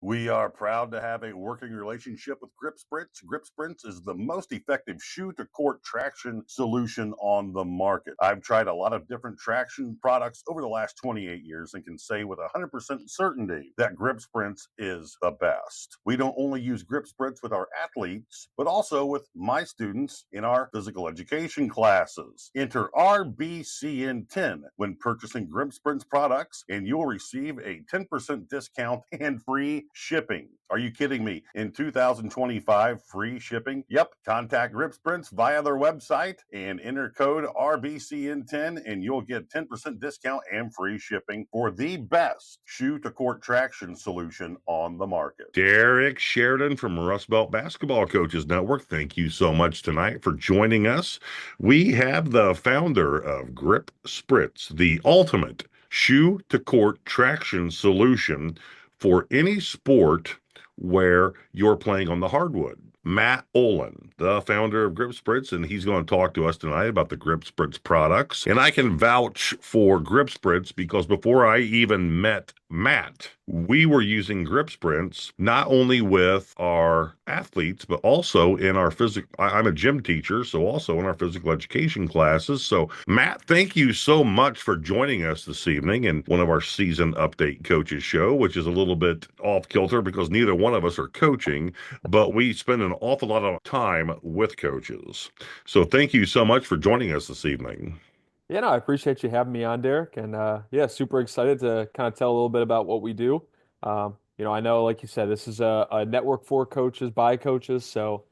We are proud to have a working relationship with Grip Spritz. Grip Spritz is the most effective shoe-to-court traction solution on the market. I've tried a lot of different traction products over the last 28 years and can say with 100% certainty that Grip Spritz is the best. We don't only use Grip Spritz with our athletes, but also with my students in our physical education classes. Enter RBCN10 when purchasing Grip Spritz products, and you'll receive a 10% discount and free shipping. Are you kidding me? In 2025, free shipping? Yep. Contact Grip Spritz via their website and enter code RBCN10 and you'll get 10% discount and free shipping for the best shoe-to-court traction solution on the market. Derek Sheridan from Rustbelt Basketball Coaches Network, thank you so much tonight for joining us. We have the founder of Grip Spritz, the ultimate shoe-to-court traction solution for any sport where you're playing on the hardwood. Matt Olen, the founder of Grip Spritz, and he's going to talk to us tonight about the Grip Spritz products. And I can vouch for Grip Spritz because before I even met Matt, we were using Grip Spritz not only with our athletes, but also in our physical. I'm a gym teacher, so also in our physical education classes. So, Matt, thank you so much for joining us this evening in one of our season update coaches show, which is a little bit off kilter because neither one of us are coaching, but we spend an awful lot of time with coaches. So, thank you so much for joining us this evening. Yeah, no, I appreciate you having me on, Derek. And yeah, super excited to kind of tell a little bit about what we do. I know, like you said, this is a network for coaches by coaches. So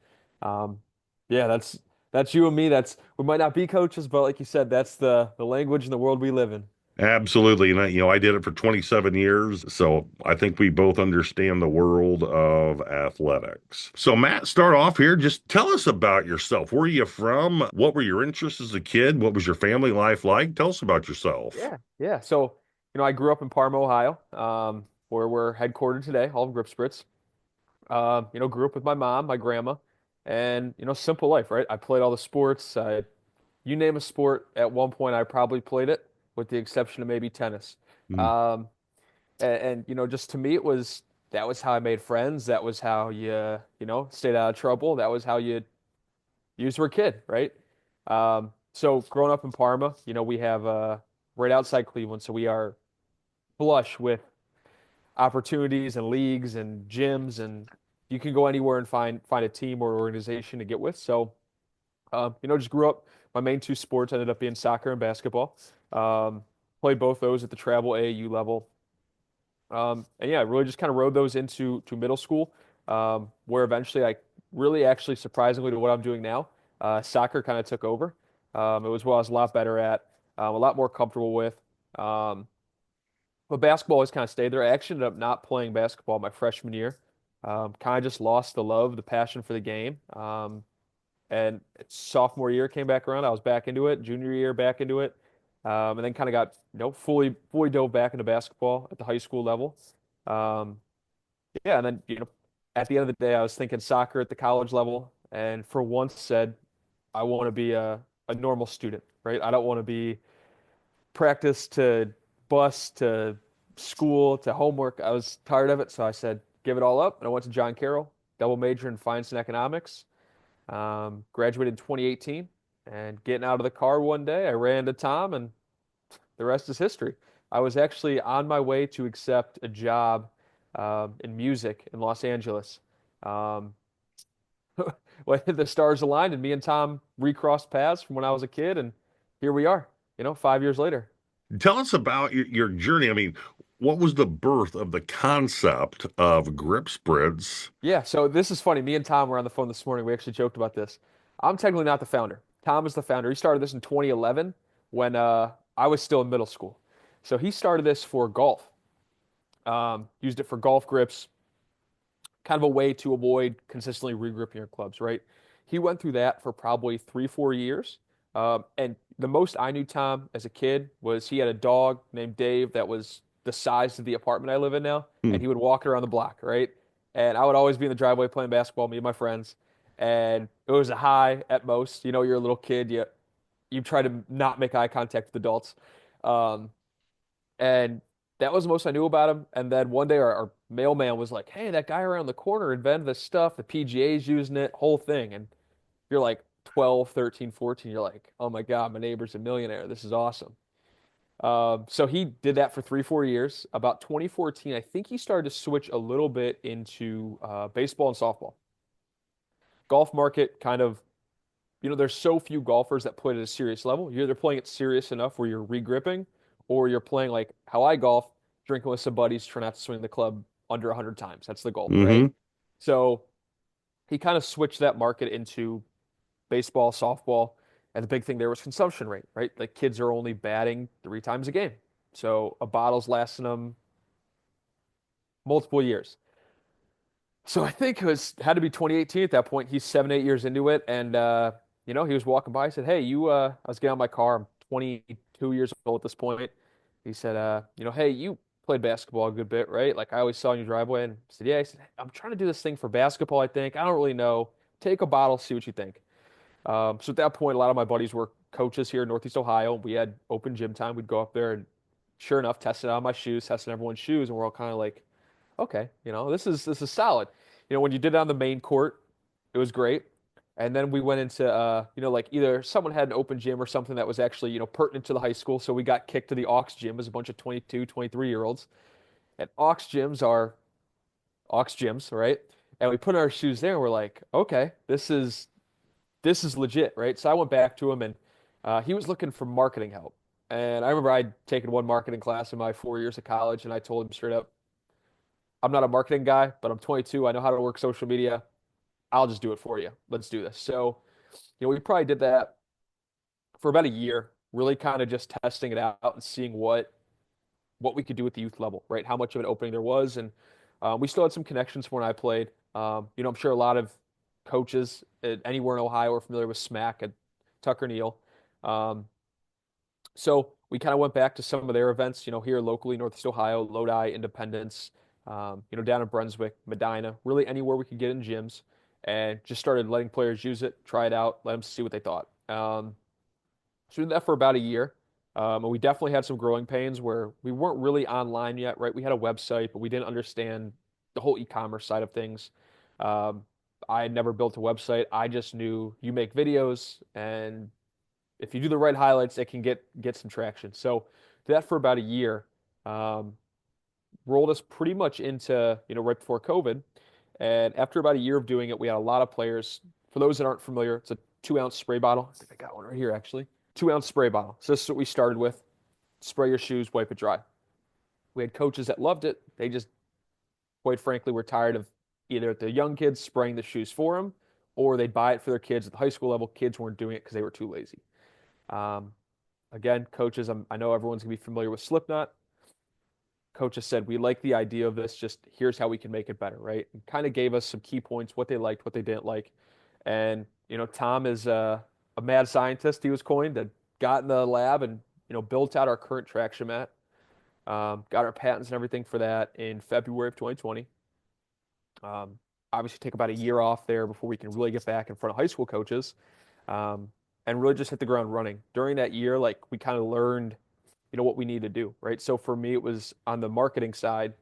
um, yeah, that's you and me. We might not be coaches, but like you said, that's the language and the world we live in. Absolutely. And I did it for 27 years. So I think we both understand the world of athletics. So Matt, start off here. Just tell us about yourself. Where are you from? What were your interests as a kid? What was your family life like? Tell us about yourself. Yeah. So, I grew up in Parma, Ohio, where we're headquartered today, all of Grip Spritz. Grew up with my mom, my grandma, and simple life, right? I played all the sports. You name a sport, at one point I probably played it, with the exception of maybe tennis. Mm. Um, and just to me, that was how I made friends. That was how stayed out of trouble. That was how you were a kid, right? So growing up in Parma, we have right outside Cleveland, so we are flush with opportunities and leagues and gyms, and you can go anywhere and find a team or organization to get with. So, just grew up. My main two sports ended up being soccer and basketball. Played both those at the travel AAU level. And yeah, I really just kind of rode those into middle school, where eventually I really actually surprisingly to what I'm doing now, soccer kind of took over. It was what I was a lot better at, a lot more comfortable with. Um, but basketball always kind of stayed there. I actually ended up not playing basketball my freshman year. Kind of just lost the love, the passion for the game. And sophomore year came back around. I was back into it. Junior year, back into it. And then kind of got, fully dove back into basketball at the high school level. Um, yeah, and then, at the end of the day, I was thinking soccer at the college level, and for once said, I want to be a normal student, right? I don't want to be practice to bus to school to homework. I was tired of it, so I said, give it all up. And I went to John Carroll, double major in finance and economics. Graduated in 2018, and getting out of the car one day, I ran into Tom, and the rest is history. I was actually on my way to accept a job in music in Los Angeles. Um, well, the stars aligned, and me and Tom recrossed paths from when I was a kid, and here we are, 5 years later. Tell us about your journey. I mean, what was the birth of the concept of Grip Spritz? Yeah, so this is funny. Me and Tom were on the phone this morning. We actually joked about this. I'm technically not the founder. Tom is the founder. He started this in 2011 when I was still in middle school. So he started this for golf. Used it for golf grips, kind of a way to avoid consistently regripping your clubs, right? He went through that for probably 3, 4 years. And the most I knew Tom as a kid was he had a dog named Dave that was the size of the apartment I live in now, and Hmm. he would walk it around the block, right? And I would always be in the driveway playing basketball, me and my friends. And it was a high at most. You're a little kid, you try to not make eye contact with adults. Um, and that was the most I knew about him. And then one day our mailman was like, "Hey, that guy around the corner invented this stuff. The PGA's using it, whole thing." And you're like 12, 13, 14. You're like, "Oh my God, my neighbor's a millionaire. This is awesome." So he did that for 3, 4 years. About 2014, I think he started to switch a little bit into baseball and softball. Golf market kind of, there's so few golfers that play at a serious level. You're either playing it serious enough where you're regripping, or you're playing like how I golf, drinking with some buddies, trying not to swing the club under 100 times. That's the goal, right? Mm-hmm. So he kind of switched that market into baseball, softball, and the big thing there was consumption rate, right? Like kids are only batting 3 times a game. So a bottle's lasting them multiple years. So I think it had to be 2018 at that point. He's 7, 8 years into it, and he was walking by. I said, "Hey, I was getting out of my car. I'm 22 years old at this point." He said, "Hey, you played basketball a good bit, right? Like I always saw in your driveway." And I said, "Yeah." He said, "I'm trying to do this thing for basketball. I think I don't really know. Take a bottle, see what you think." So at that point, a lot of my buddies were coaches here in Northeast Ohio. We had open gym time. We'd go up there and, sure enough, testing out my shoes, testing everyone's shoes, and we're all kind of like, okay, this is solid. When you did it on the main court, it was great. And then we went into like either someone had an open gym or something that was actually, pertinent to the high school. So we got kicked to the aux gym as a bunch of 22, 23-year-olds. And aux gyms are aux gyms, right? And we put our shoes there and we're like, okay, this is legit, right? So I went back to him and he was looking for marketing help. And I remember I'd taken one marketing class in my 4 years of college, and I told him straight up, I'm not a marketing guy, but I'm 22. I know how to work social media. I'll just do it for you. Let's do this. So, we probably did that for about a year, really kind of just testing it out and seeing what we could do at the youth level, right? How much of an opening there was, and we still had some connections from when I played. I'm sure a lot of coaches anywhere in Ohio are familiar with Smack and Tucker Neal. So we kind of went back to some of their events, here locally, Northeast Ohio, Lodi, Independence, down in Brunswick, Medina, really anywhere we could get in gyms, and just started letting players use it, try it out, let them see what they thought. So we did that for about a year. And we definitely had some growing pains where we weren't really online yet, right? We had a website, but we didn't understand the whole e-commerce side of things. Um, I had never built a website. I just knew you make videos, and if you do the right highlights, it can get some traction. So did that for about a year. Um, Rolled us pretty much into, right before COVID. And after about a year of doing it, we had a lot of players. For those that aren't familiar, it's a 2-ounce spray bottle. I think I got one right here, actually. 2-ounce spray bottle. So this is what we started with. Spray your shoes, wipe it dry. We had coaches that loved it. They just, quite frankly, were tired of either the young kids spraying the shoes for them, or they'd buy it for their kids at the high school level. Kids weren't doing it because they were too lazy. Um, Again, coaches, I know everyone's going to be familiar with Slipknot. Coaches said, we like the idea of this, just here's how we can make it better, right? And kind of gave us some key points, what they liked, what they didn't like. And, Tom is a mad scientist, he was coined, that got in the lab and, built out our current traction mat. Got our patents and everything for that in February of 2020. Obviously take about a year off there before we can really get back in front of high school coaches. And really just hit the ground running. During that year, like we kind of learned, what we need to do, right? So for me, it was on the marketing side.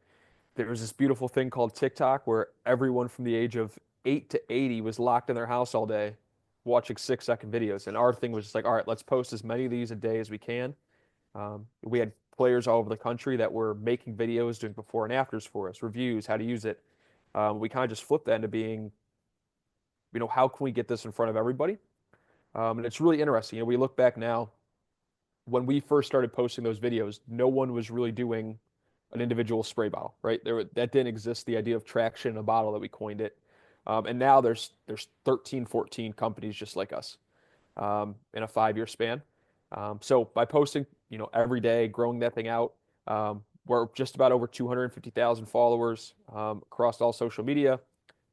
There was this beautiful thing called TikTok where everyone from the age of 8 to 80 was locked in their house all day watching 6-second videos. And our thing was just like, all right, let's post as many of these a day as we can. We had players all over the country that were making videos, doing before and afters for us, reviews, how to use it. We kind of just flipped that into being, how can we get this in front of everybody? And it's really interesting. We look back now, when we first started posting those videos, no one was really doing an individual spray bottle, right? That didn't exist, the idea of traction in a bottle that we coined it. And now there's 13, 14 companies just like us in a 5-year span. So by posting, every day, growing that thing out, we're just about over 250,000 followers across all social media.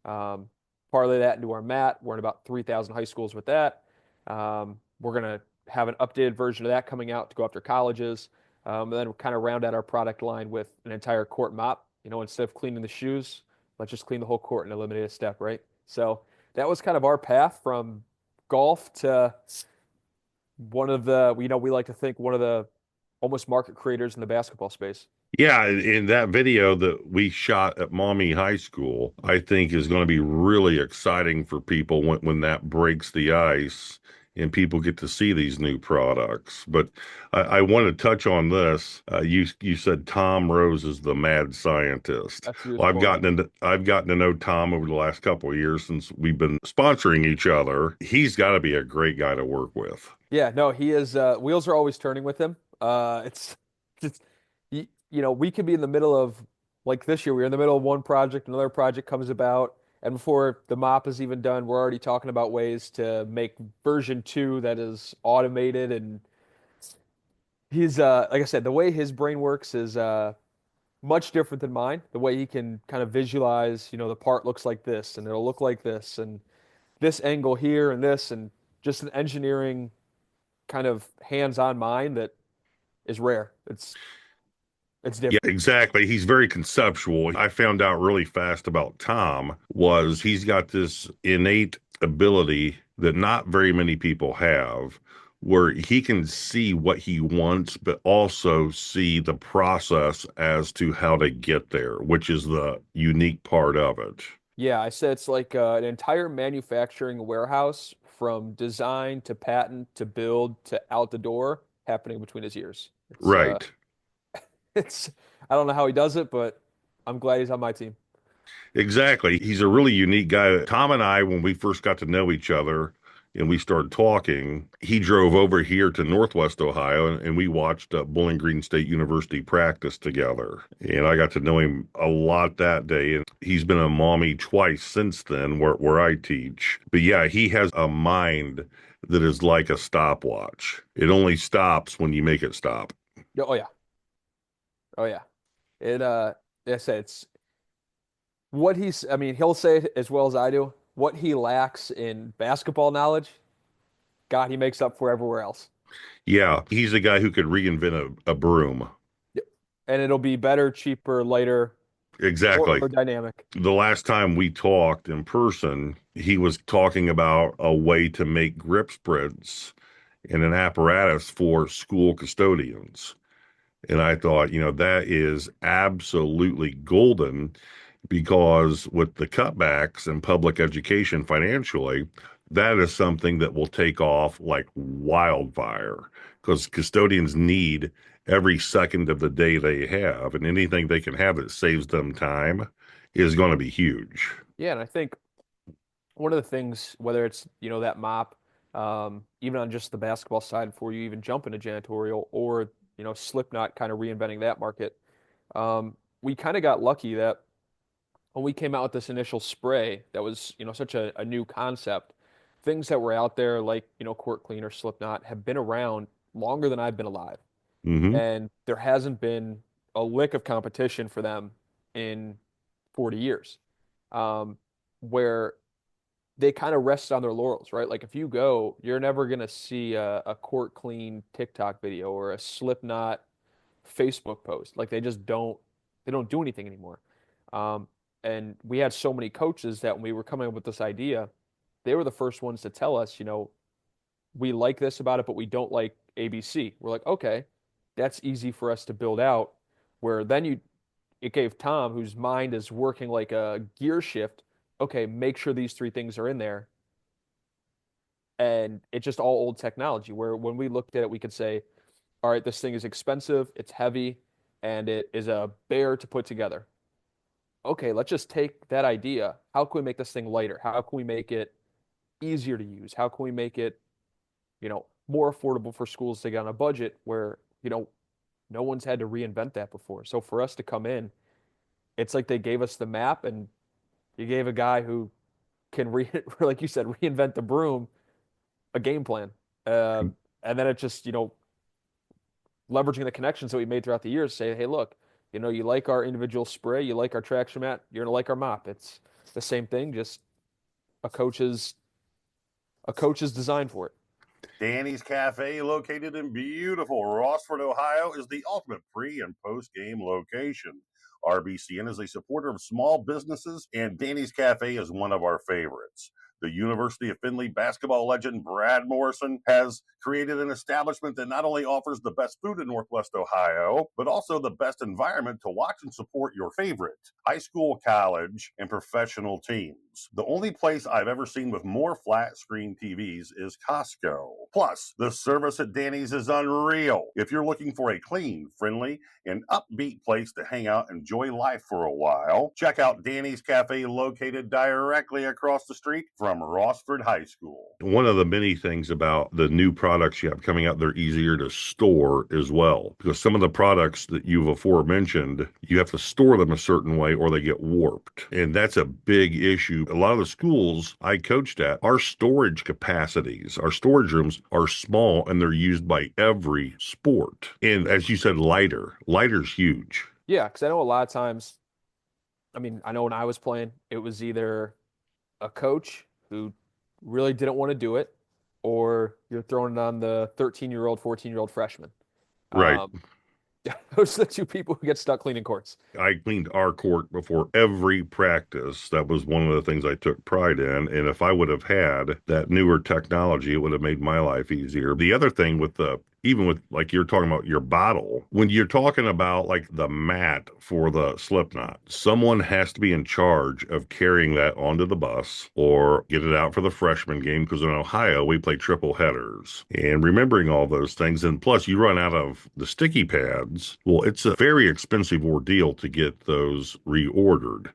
Parlay that into our mat. We're in about 3,000 high schools with that. We're going to have an updated version of that coming out to go after colleges. And then we'll kind of round out our product line with an entire court mop. Instead of cleaning the shoes, let's just clean the whole court and eliminate a step, right? So that was kind of our path from golf to one of the, we like to think one of the almost market creators in the basketball space. Yeah, in that video that we shot at Maumee High School, I think is going to be really exciting for people when that breaks the ice and people get to see these new products. But I want to touch on this. You said Tom Rose is the mad scientist. That's what he was Well, quoting. I've gotten to know Tom over the last couple of years since we've been sponsoring each other. He's got to be a great guy to work with. Yeah, no, he is. Wheels are always turning with him. It's we could be in the middle of like this year. We're in the middle of one project, another project comes about, and before the mop is even done, we're already talking about ways to make version 2 that is automated. And he's like I said, the way his brain works is much different than mine. The way he can kind of visualize, the part looks like this, and it'll look like this, and this angle here, and this, and just an engineering kind of hands-on mind that is rare. It's Yeah, different. exactly. He's very conceptual. I found out really fast about Tom was he's got this innate ability that not very many people have, where he can see what he wants, but also see the process as to how to get there, which is the unique part of it. Yeah, I said it's like an entire manufacturing warehouse from design to patent to build to out the door happening between his ears. Right. It's I don't know how he does it, but I'm glad he's on my team. Exactly. He's a really unique guy. Tom and I, when we first got to know each other and we started talking, he drove over here to Northwest Ohio and we watched Bowling Green State University practice together. And I got to know him a lot that day. And he's been a mommy twice since then where I teach. But yeah, he has a mind that is like a stopwatch. It only stops when you make it stop. Oh yeah. Oh yeah. It like I said it's what he's I mean, he'll say it as well as I do. What he lacks in basketball knowledge, God, he makes up for everywhere else. Yeah, he's a guy who could reinvent a broom. Yep. And it'll be better, cheaper, lighter, Exactly. more dynamic. The last time we talked in person, he was talking about a way to make grip sprints and an apparatus for school custodians. And I thought, that is absolutely golden because with the cutbacks in public education financially, that is something that will take off like wildfire because custodians need every second of the day they have, and anything they can have that saves them time is going to be huge. Yeah, and I think one of the things, whether it's, that mop, even on just the basketball side before you even jump into janitorial or, Slipknot kind of reinventing that market, we kind of got lucky that when we came out with this initial spray that was, such a new concept, things that were out there like, Court Cleaner, Slipknot have been around longer than I've been alive. Hmm. And there hasn't been a lick of competition for them in 40 years. Where they kind of rest on their laurels, right? Like if you go, you're never gonna see a Court Clean TikTok video or a Slipknot Facebook post. Like they don't do anything anymore. Um, and we had so many coaches that when we were coming up with this idea, they were the first ones to tell us, we like this about it, but we don't like ABC. We're like, okay, that's easy for us to build out. Where then it gave Tom, whose mind is working like a gear shift, okay, make sure these three things are in there. And it's just all old technology where when we looked at it, we could say, all right, this thing is expensive, it's heavy, and it is a bear to put together. Okay, let's just take that idea. How can we make this thing lighter? How can we make it easier to use? How can we make it, more affordable for schools to get on a budget where, no one's had to reinvent that before. So for us to come in, it's like they gave us the map and you gave a guy who can like you said, reinvent the broom, a game plan. And then it just, leveraging the connections that we made throughout the years, say, hey, look, you like our individual spray, you like our traction mat, you're gonna like our mop. It's the same thing, just a coach's a coach's design for it. Danny's Cafe, located in beautiful Rossford, Ohio, is the ultimate pre and post game location. RBCN is a supporter of small businesses, and Danny's Cafe is one of our favorites. The University of Findlay basketball legend Brad Morrison has created an establishment that not only offers the best food in Northwest Ohio, but also the best environment to watch and support your favorite high school, college, and professional teams. The only place I've ever seen with more flat screen TVs is Costco. Plus, the service at Danny's is unreal. If you're looking for a clean, friendly, and upbeat place to hang out and enjoy life for a while, check out Danny's Cafe, located directly across the street from Rossford High School. One of the many things about the new products you have coming out, they're easier to store as well, because some of the products that you've aforementioned, you have to store them a certain way or they get warped. And that's a big issue. A lot of the schools I coached at, our storage capacities, our storage rooms are small and they're used by every sport. And as you said, lighter's huge. Yeah, because I know a lot of times, I mean, I know when I was playing, it was either a coach who really didn't want to do it, or you're throwing it on the 13-year-old, 14-year-old freshman. Right. Those are the two people who get stuck cleaning courts. I cleaned our court before every practice. That was one of the things I took pride in. And if I would have had that newer technology, it would have made my life easier. The other thing with even with like you're talking about your bottle, when you're talking about like the mat for the slip knot, someone has to be in charge of carrying that onto the bus or get it out for the freshman game, because in Ohio we play triple headers, and remembering all those things. And plus you run out of the sticky pads. Well, it's a very expensive ordeal to get those reordered.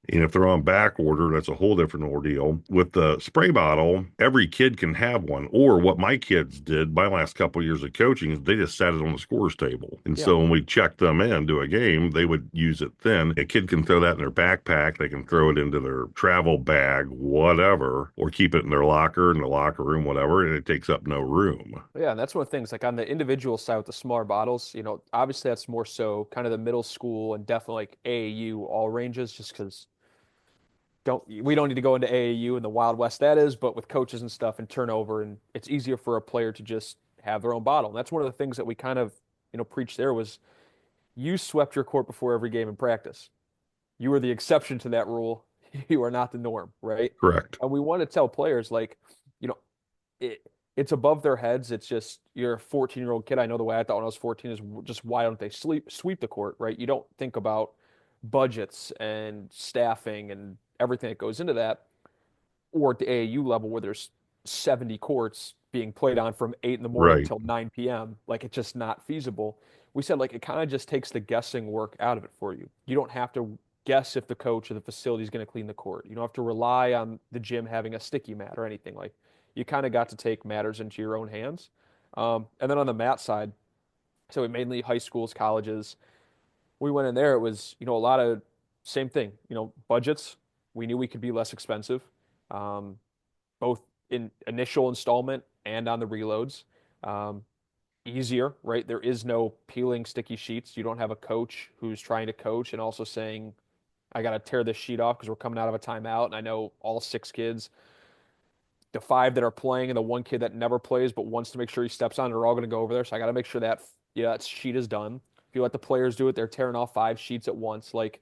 And if they're on back order, that's a whole different ordeal. With the spray bottle, every kid can have one. Or what my kids did my last couple of years of coaching is they just sat it on the scores table. And so when we checked them in to a game, they would use it then. A kid can throw that in their backpack. They can throw it into their travel bag, whatever, or keep it in their locker, in the locker room, whatever, and it takes up no room. Yeah, and that's one of the things, like on the individual side with the smaller bottles, obviously that's more so kind of the middle school and definitely like AAU all ranges, just because we don't need to go into AAU and the Wild West that is, but with coaches and stuff and turnover, and it's easier for a player to just have their own bottle. And that's one of the things that we kind of, preached there was you swept your court before every game in practice. You were the exception to that rule. You are not the norm, right? Correct. And we want to tell players like, it's above their heads. It's just you're a 14-year-old kid. I know the way I thought when I was 14 is just why don't they sweep the court, right? You don't think about budgets and staffing and everything that goes into that, or at the AAU level where there's 70 courts being played on from 8 in the morning Right. until 9 p.m. Like, it's just not feasible. We said, like, it kind of just takes the guessing work out of it for you. You don't have to guess if the coach or the facility is going to clean the court. You don't have to rely on the gym having a sticky mat or anything. Like, you kind of got to take matters into your own hands. And then on the mat side, so mainly high schools, colleges, we went in there, it was, a lot of same thing, budgets. We knew we could be less expensive, both in initial installment and on the reloads. Easier, right? There is no peeling sticky sheets. You don't have a coach who's trying to coach and also saying, I got to tear this sheet off because we're coming out of a timeout. And I know all 6 kids, the 5 that are playing and the 1 kid that never plays but wants to make sure he steps on, they're all going to go over there. So I got to make sure that, that sheet is done. If you let the players do it, they're tearing off 5 sheets at once. Like,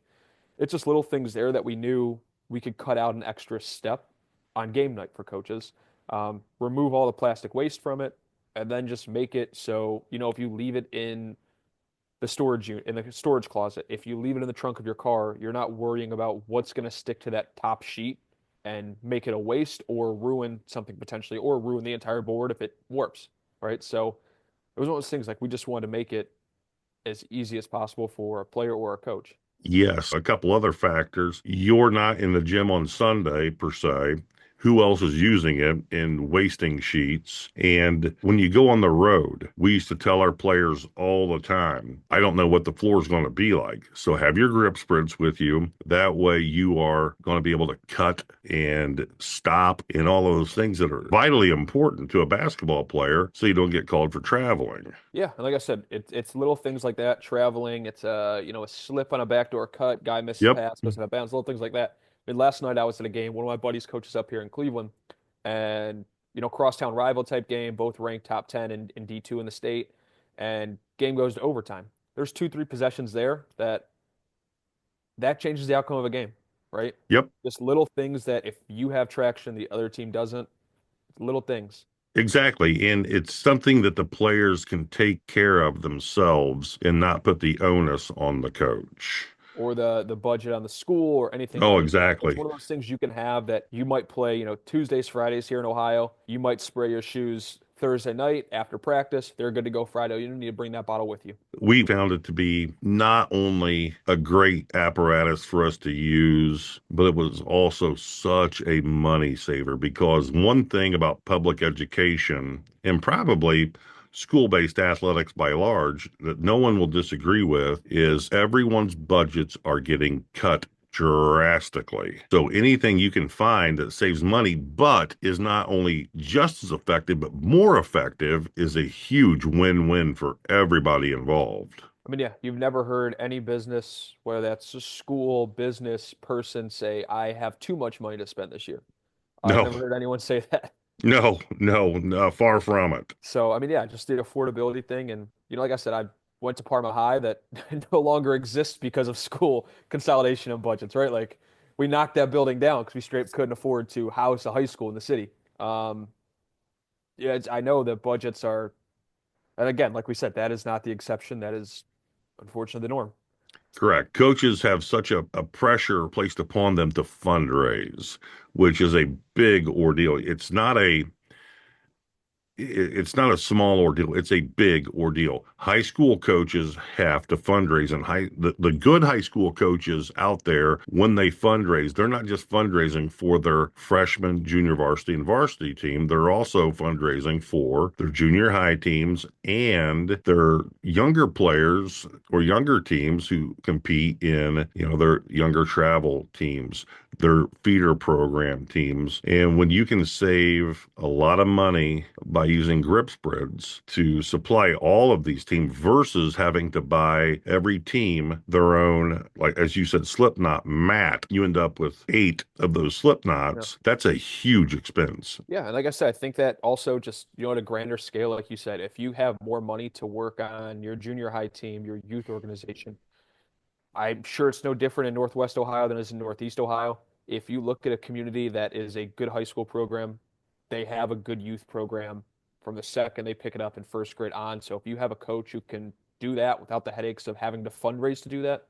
it's just little things there that we knew we could cut out an extra step on game night for coaches. Remove all the plastic waste from it, and then just make it so, if you leave it in the storage unit, in the storage closet, if you leave it in the trunk of your car, you're not worrying about what's going to stick to that top sheet and make it a waste or ruin something potentially, or ruin the entire board if it warps, right? So it was one of those things, like, we just wanted to make it as easy as possible for a player or a coach. Yes, a couple other factors. You're not in the gym on Sunday per se. Who else is using it and wasting sheets? And when you go on the road, we used to tell our players all the time, I don't know what the floor is going to be like. So have your grip sprints with you. That way you are going to be able to cut and stop and all of those things that are vitally important to a basketball player so you don't get called for traveling. Yeah, and like I said, it's little things like that, traveling, it's a slip on a backdoor cut, guy misses a Yep. pass, goes out of bounds, little things like that. I mean, last night I was at a game, one of my buddies coaches up here in Cleveland, and crosstown rival type game, both ranked top 10 in D2 in the state, and game goes to overtime. There's 2-3 possessions there that changes the outcome of a game. right? Yep. Just little things that if you have traction, the other team doesn't. Little things. Exactly. And it's something that the players can take care of themselves and not put the onus on the coach. Or the budget on the school or anything Oh, like that. It's exactly. one of those things you can have that you might play, Tuesdays, Fridays here in Ohio. You might spray your shoes Thursday night after practice. They're good to go Friday. You don't need to bring that bottle with you. We found it to be not only a great apparatus for us to use, but it was also such a money saver because one thing about public education and probably school-based athletics by large that no one will disagree with is everyone's budgets are getting cut drastically. So anything you can find that saves money but is not only just as effective but more effective is a huge win-win for everybody involved. I mean, yeah, you've never heard any business, whether that's a school, business person, say, I have too much money to spend this year. I've No, never heard anyone say that. no, far from it. So, I mean, yeah, just the affordability thing. And, like I said, I went to Parma High that no longer exists because of school consolidation of budgets, right? Like, we knocked that building down because we straight couldn't afford to house a high school in the city. Yeah, I know that budgets are, and again, like we said, that is not the exception. That is unfortunately the norm. Correct. Coaches have such a pressure placed upon them to fundraise, which is a big ordeal. It's not a small ordeal. It's a big ordeal. High school coaches have to fundraise, and the good high school coaches out there, when they fundraise, they're not just fundraising for their freshman, junior varsity, and varsity team. They're also fundraising for their junior high teams and their younger players or younger teams who compete in, their younger travel teams, their feeder program teams. And when you can save a lot of money by using Grip Spritz to supply all of these teams versus having to buy every team their own, like as you said, slip knot mat, you end up with 8 of those slip Yeah. knots. That's a huge expense. Yeah, and like I said, I think that also just, at a grander scale, like you said, if you have more money to work on your junior high team, your youth organization, I'm sure it's no different in Northwest Ohio than it is in Northeast Ohio. If you look at a community that is a good high school program, they have a good youth program from the second they pick it up in first grade on. So if you have a coach who can do that without the headaches of having to fundraise to do that,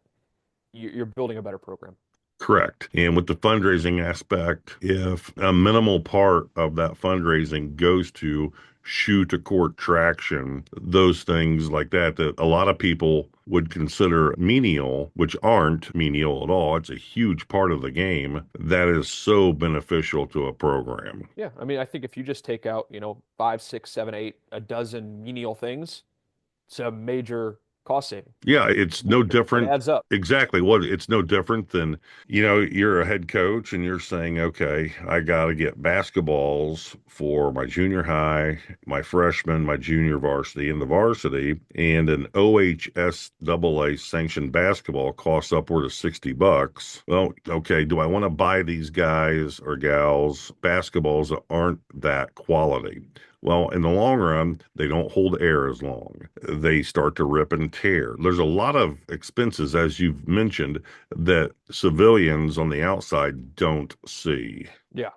you're building a better program. Correct. And with the fundraising aspect, if a minimal part of that fundraising goes to shoe to court traction, those things like that a lot of people would consider menial, which aren't menial at all. It's a huge part of the game that is so beneficial to a program. Yeah, I mean, I think if you just take out, 5, 6, 7, 8, a dozen menial things, it's a major cost saving. Yeah, it's no It different. adds up. Exactly. It's no different than, you're a head coach and you're saying, okay, I got to get basketballs for my junior high, my freshman, my junior varsity, and the varsity. And an OHSAA sanctioned basketball costs upward of $60. Well, okay, do I want to buy these guys or gals basketballs that aren't that quality? Well, in the long run, they don't hold air as long. They start to rip and tear. There's a lot of expenses, as you've mentioned, that civilians on the outside don't see. Yeah.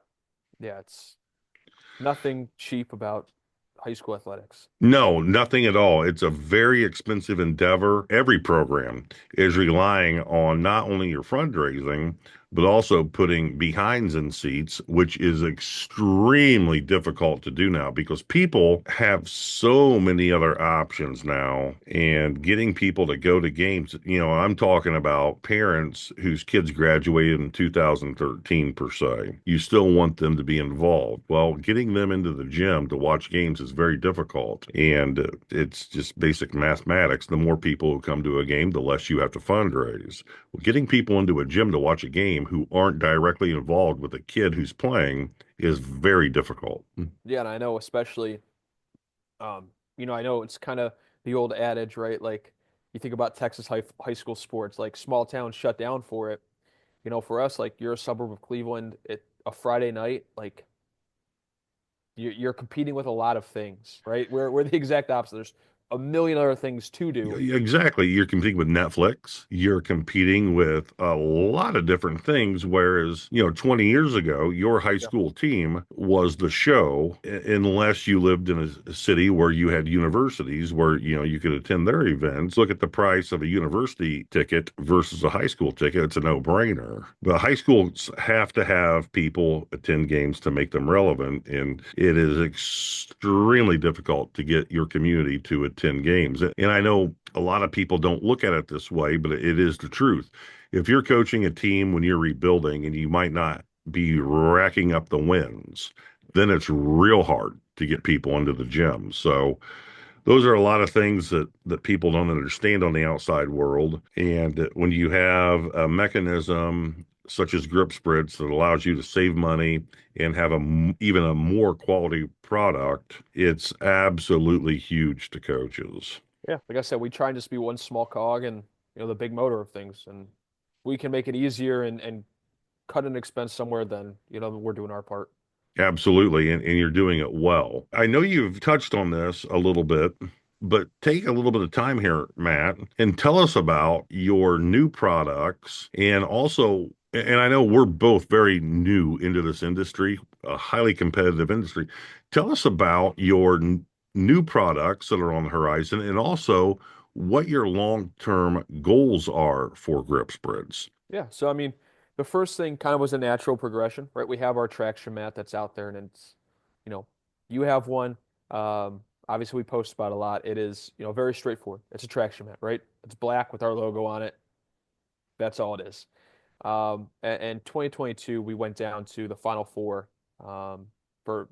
Yeah, it's nothing cheap about high school athletics. No, nothing at all. It's a very expensive endeavor. Every program is relying on not only your fundraising, but also putting behinds in seats, which is extremely difficult to do now because people have so many other options now. And getting people to go to games, I'm talking about parents whose kids graduated in 2013 per se. You still want them to be involved. Well, getting them into the gym to watch games is very difficult. And it's just basic mathematics. The more people who come to a game, the less you have to fundraise. Well, getting people into a gym to watch a game who aren't directly involved with a kid who's playing is very difficult. Yeah, and I know especially, I know it's kind of the old adage, right? Like you think about Texas high school sports, like small towns shut down for it. For us, like you're a suburb of Cleveland, a Friday night, like you're competing with a lot of things, right? We're the exact opposite. There's a million other things to do. Exactly. You're competing with Netflix. You're competing with a lot of different things. Whereas, 20 years ago, your high Yeah. school team was the show, unless you lived in a city where you had universities where, you could attend their events. Look at the price of a university ticket versus a high school ticket. It's a no-brainer. The high schools have to have people attend games to make them relevant. And it is extremely difficult to get your community to attend games. And I know a lot of people don't look at it this way, but it is the truth. If you're coaching a team when you're rebuilding and you might not be racking up the wins, then it's real hard to get people into the gym. So those are a lot of things that people don't understand on the outside world. And when you have a mechanism such as Grip Spritz that allows you to save money and have even a more quality product, it's absolutely huge to coaches. Yeah, like I said, we try and just be one small cog and the big motor of things, and we can make it easier and cut an expense somewhere. Then we're doing our part. Absolutely. And you're doing it well. I know you've touched on this a little bit, but take a little bit of time here, Matt, and tell us about your new products and also, and I know we're both very new into this industry, a highly competitive industry. Tell us about your new products that are on the horizon and also what your long-term goals are for Grip Spritz. Yeah. So I mean, the first thing kind of was a natural progression, right? We have our traction mat that's out there, and it's, you know, you have one. Obviously, we post about it a lot. It is, very straightforward. It's a traction mat, right? It's black with our logo on it. That's all it is. And 2022, we went down to the Final Four for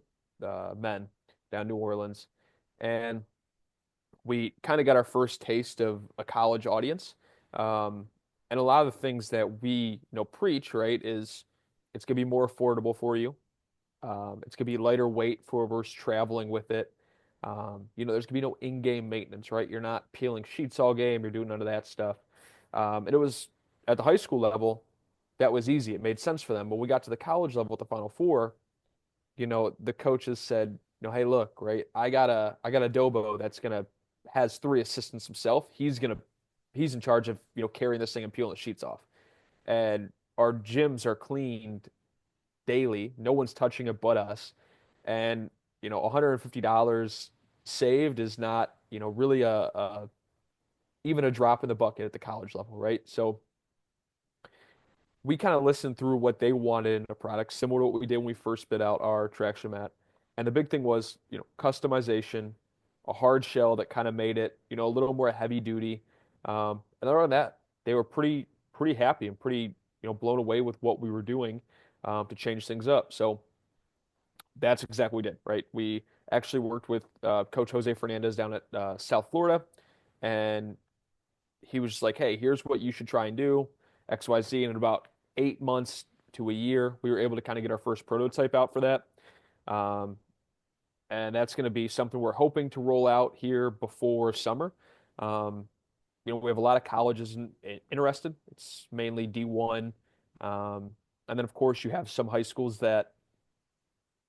men down New Orleans, and we kind of got our first taste of a college audience. And a lot of the things that we, preach, right, is it's gonna be more affordable for you. It's gonna be lighter weight for versus traveling with it. There's gonna be no in-game maintenance, right? You're not peeling sheets all game. You're doing none of that stuff. And it was at the high school level, that was easy. It made sense for them. When we got to the college level at the Final Four, the coaches said, hey, look, right, I got a Dobo that's gonna has three assistants himself. He's in charge of, carrying this thing and peeling the sheets off. And our gyms are cleaned daily. No one's touching it but us. And, $150 saved is not, really even a drop in the bucket at the college level, right? So we kind of listened through what they wanted in a product, similar to what we did when we first bid out our traction mat. And the big thing was, customization, a hard shell that kind of made it, a little more heavy duty. And other than that, they were pretty happy and pretty, blown away with what we were doing to change things up. So that's exactly what we did, right? We actually worked with Coach Jose Fernandez down at South Florida, and he was just like, hey, here's what you should try and do, XYZ. And in about 8 months to a year, we were able to kind of get our first prototype out for that. Um, and that's going to be something we're hoping to roll out here before summer. Um, we have a lot of colleges interested. It's mainly D1. And then, of course, you have some high schools that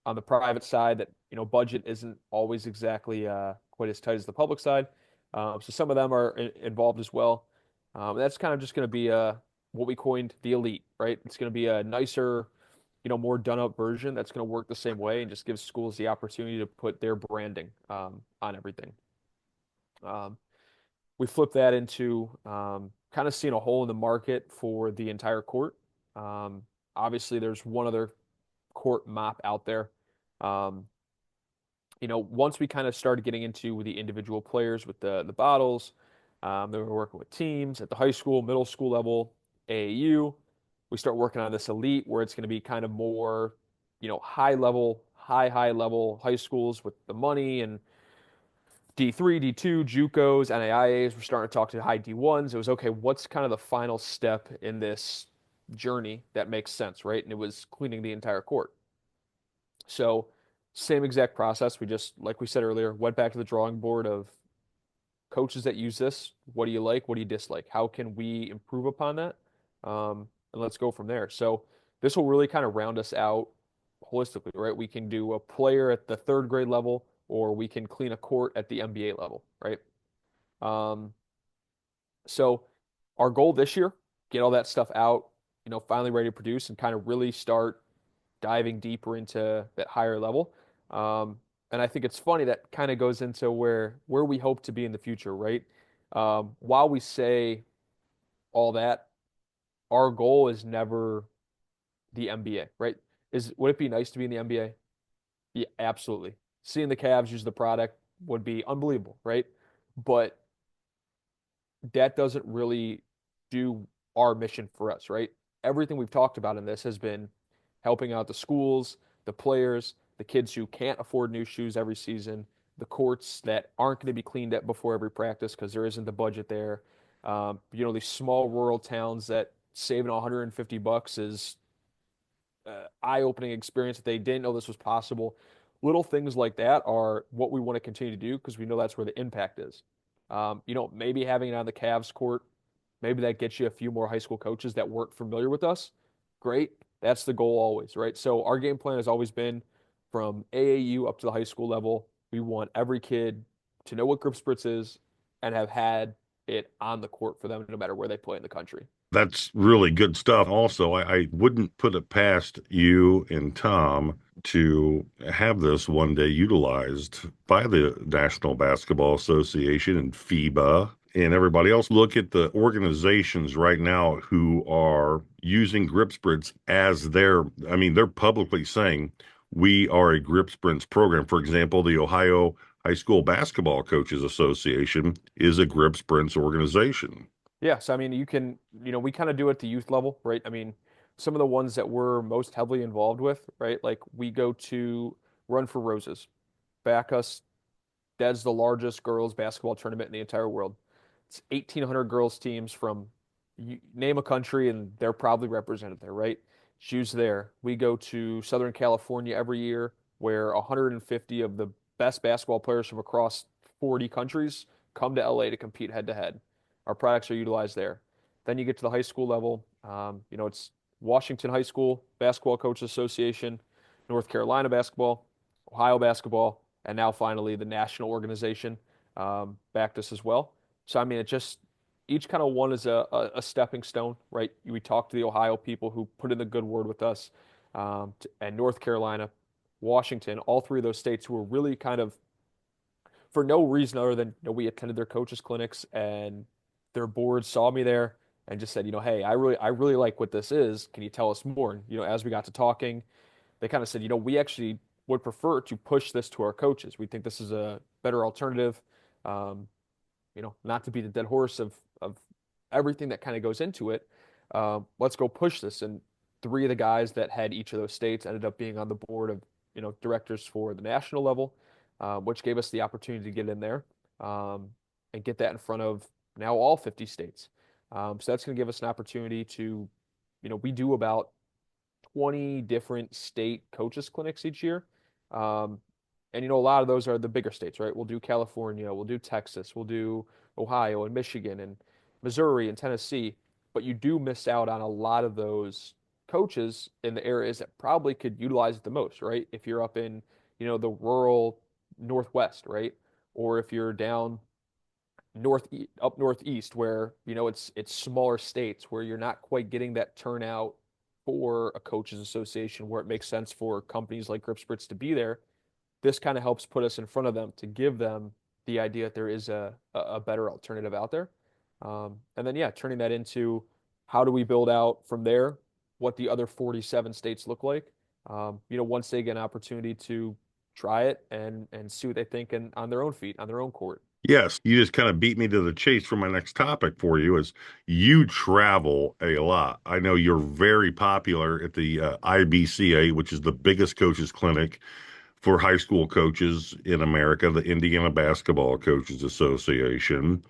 on the private side that, budget isn't always exactly quite as tight as the public side. So some of them are involved as well. That's kind of just going to be what we coined the elite, right? It's going to be a nicer, more done up version that's going to work the same way and just gives schools the opportunity to put their branding on everything. We flip that into kind of seeing a hole in the market for the entire court. Obviously, there's one other court mop out there. Um, once we kind of started getting into the individual players with the bottles, then we were working with teams at the high school, middle school level, AAU. We start working on this elite where it's going to be kind of more, high level, high level high schools with the money and D3, D2, JUCOs, NAIAs. We're starting to talk to high D1s. It was okay, what's kind of the final step in this journey that makes sense, right? And it was cleaning the entire court. So, same exact process. We just, like we said earlier, went back to the drawing board of coaches that use this. What do you like? What do you dislike? How can we improve upon that? And let's go from there. So, this will really kind of round us out holistically, right? We can do a player at the third grade level, or we can clean a court at the NBA level, right? Um, so our goal this year, get all that stuff out, finally ready to produce and kind of really start diving deeper into that higher level. Um, and I think it's funny that kind of goes into where we hope to be in the future, right? While we say all that, our goal is never the NBA, right? Would it be nice to be in the NBA? Yeah, absolutely. Seeing the Cavs use the product would be unbelievable, right? But that doesn't really do our mission for us, right? Everything we've talked about in this has been helping out the schools, the players, the kids who can't afford new shoes every season, the courts that aren't going to be cleaned up before every practice because there isn't the budget there. These small rural towns that saving $150 is eye-opening experience that they didn't know this was possible. Little things like that are what we want to continue to do because we know that's where the impact is. Maybe having it on the Cavs court, maybe that gets you a few more high school coaches that weren't familiar with us. Great. That's the goal always, right? So our game plan has always been from AAU up to the high school level. We want every kid to know what Grip Spritz is and have had it on the court for them no matter where they play in the country. That's really good stuff. Also, I wouldn't put it past you and Tom to have this one day utilized by the National Basketball Association and FIBA and everybody else. Look at the organizations right now who are using grip sprints as they're publicly saying we are a grip sprints program. For example, the Ohio High School Basketball Coaches Association is a grip sprints organization. Yeah, so I mean, we kind of do it at the youth level, right? I mean, some of the ones that we're most heavily involved with, right? Like we go to Run for Roses, back us. That's the largest girls basketball tournament in the entire world. It's 1,800 girls teams from you name a country, and they're probably represented there, right? Shoes there. We go to Southern California every year, where 150 of the best basketball players from across 40 countries come to LA to compete head to head. Our products are utilized there. Then you get to the high school level. It's Washington High School Basketball Coaches Association, North Carolina basketball, Ohio basketball, and now finally the national organization backed us as well. So I mean, it just each kind of one is a stepping stone, right? We talked to the Ohio people who put in the good word with us, and North Carolina, Washington, all three of those states who were really kind of for no reason other than we attended their coaches clinics and their board saw me there and just said, hey, I really like what this is. Can you tell us more? And, as we got to talking, they kind of said, we actually would prefer to push this to our coaches. We think this is a better alternative. Um, not to be the dead horse of everything that kind of goes into it. Let's go push this. And three of the guys that had each of those states ended up being on the board of directors for the national level, which gave us the opportunity to get in there and get that in front of now all 50 states. So that's going to give us an opportunity to, we do about 20 different state coaches clinics each year. And a lot of those are the bigger states, right? We'll do California, we'll do Texas, we'll do Ohio and Michigan and Missouri and Tennessee, but you do miss out on a lot of those coaches in the areas that probably could utilize it the most, right? If you're up in, the rural Northwest, right? Or if you're down up northeast where, it's smaller states where you're not quite getting that turnout for a coaches association where it makes sense for companies like Grip Spritz to be there. This kind of helps put us in front of them to give them the idea that there is a better alternative out there. And then, yeah, turning that into how do we build out from there what the other 47 states look like. Once they get an opportunity to try it and see what they think on their own feet, on their own court. Yes, you just kind of beat me to the chase for my next topic for you is you travel a lot. I know you're very popular at the IBCA, which is the biggest coaches clinic for high school coaches in America, the Indiana Basketball Coaches Association.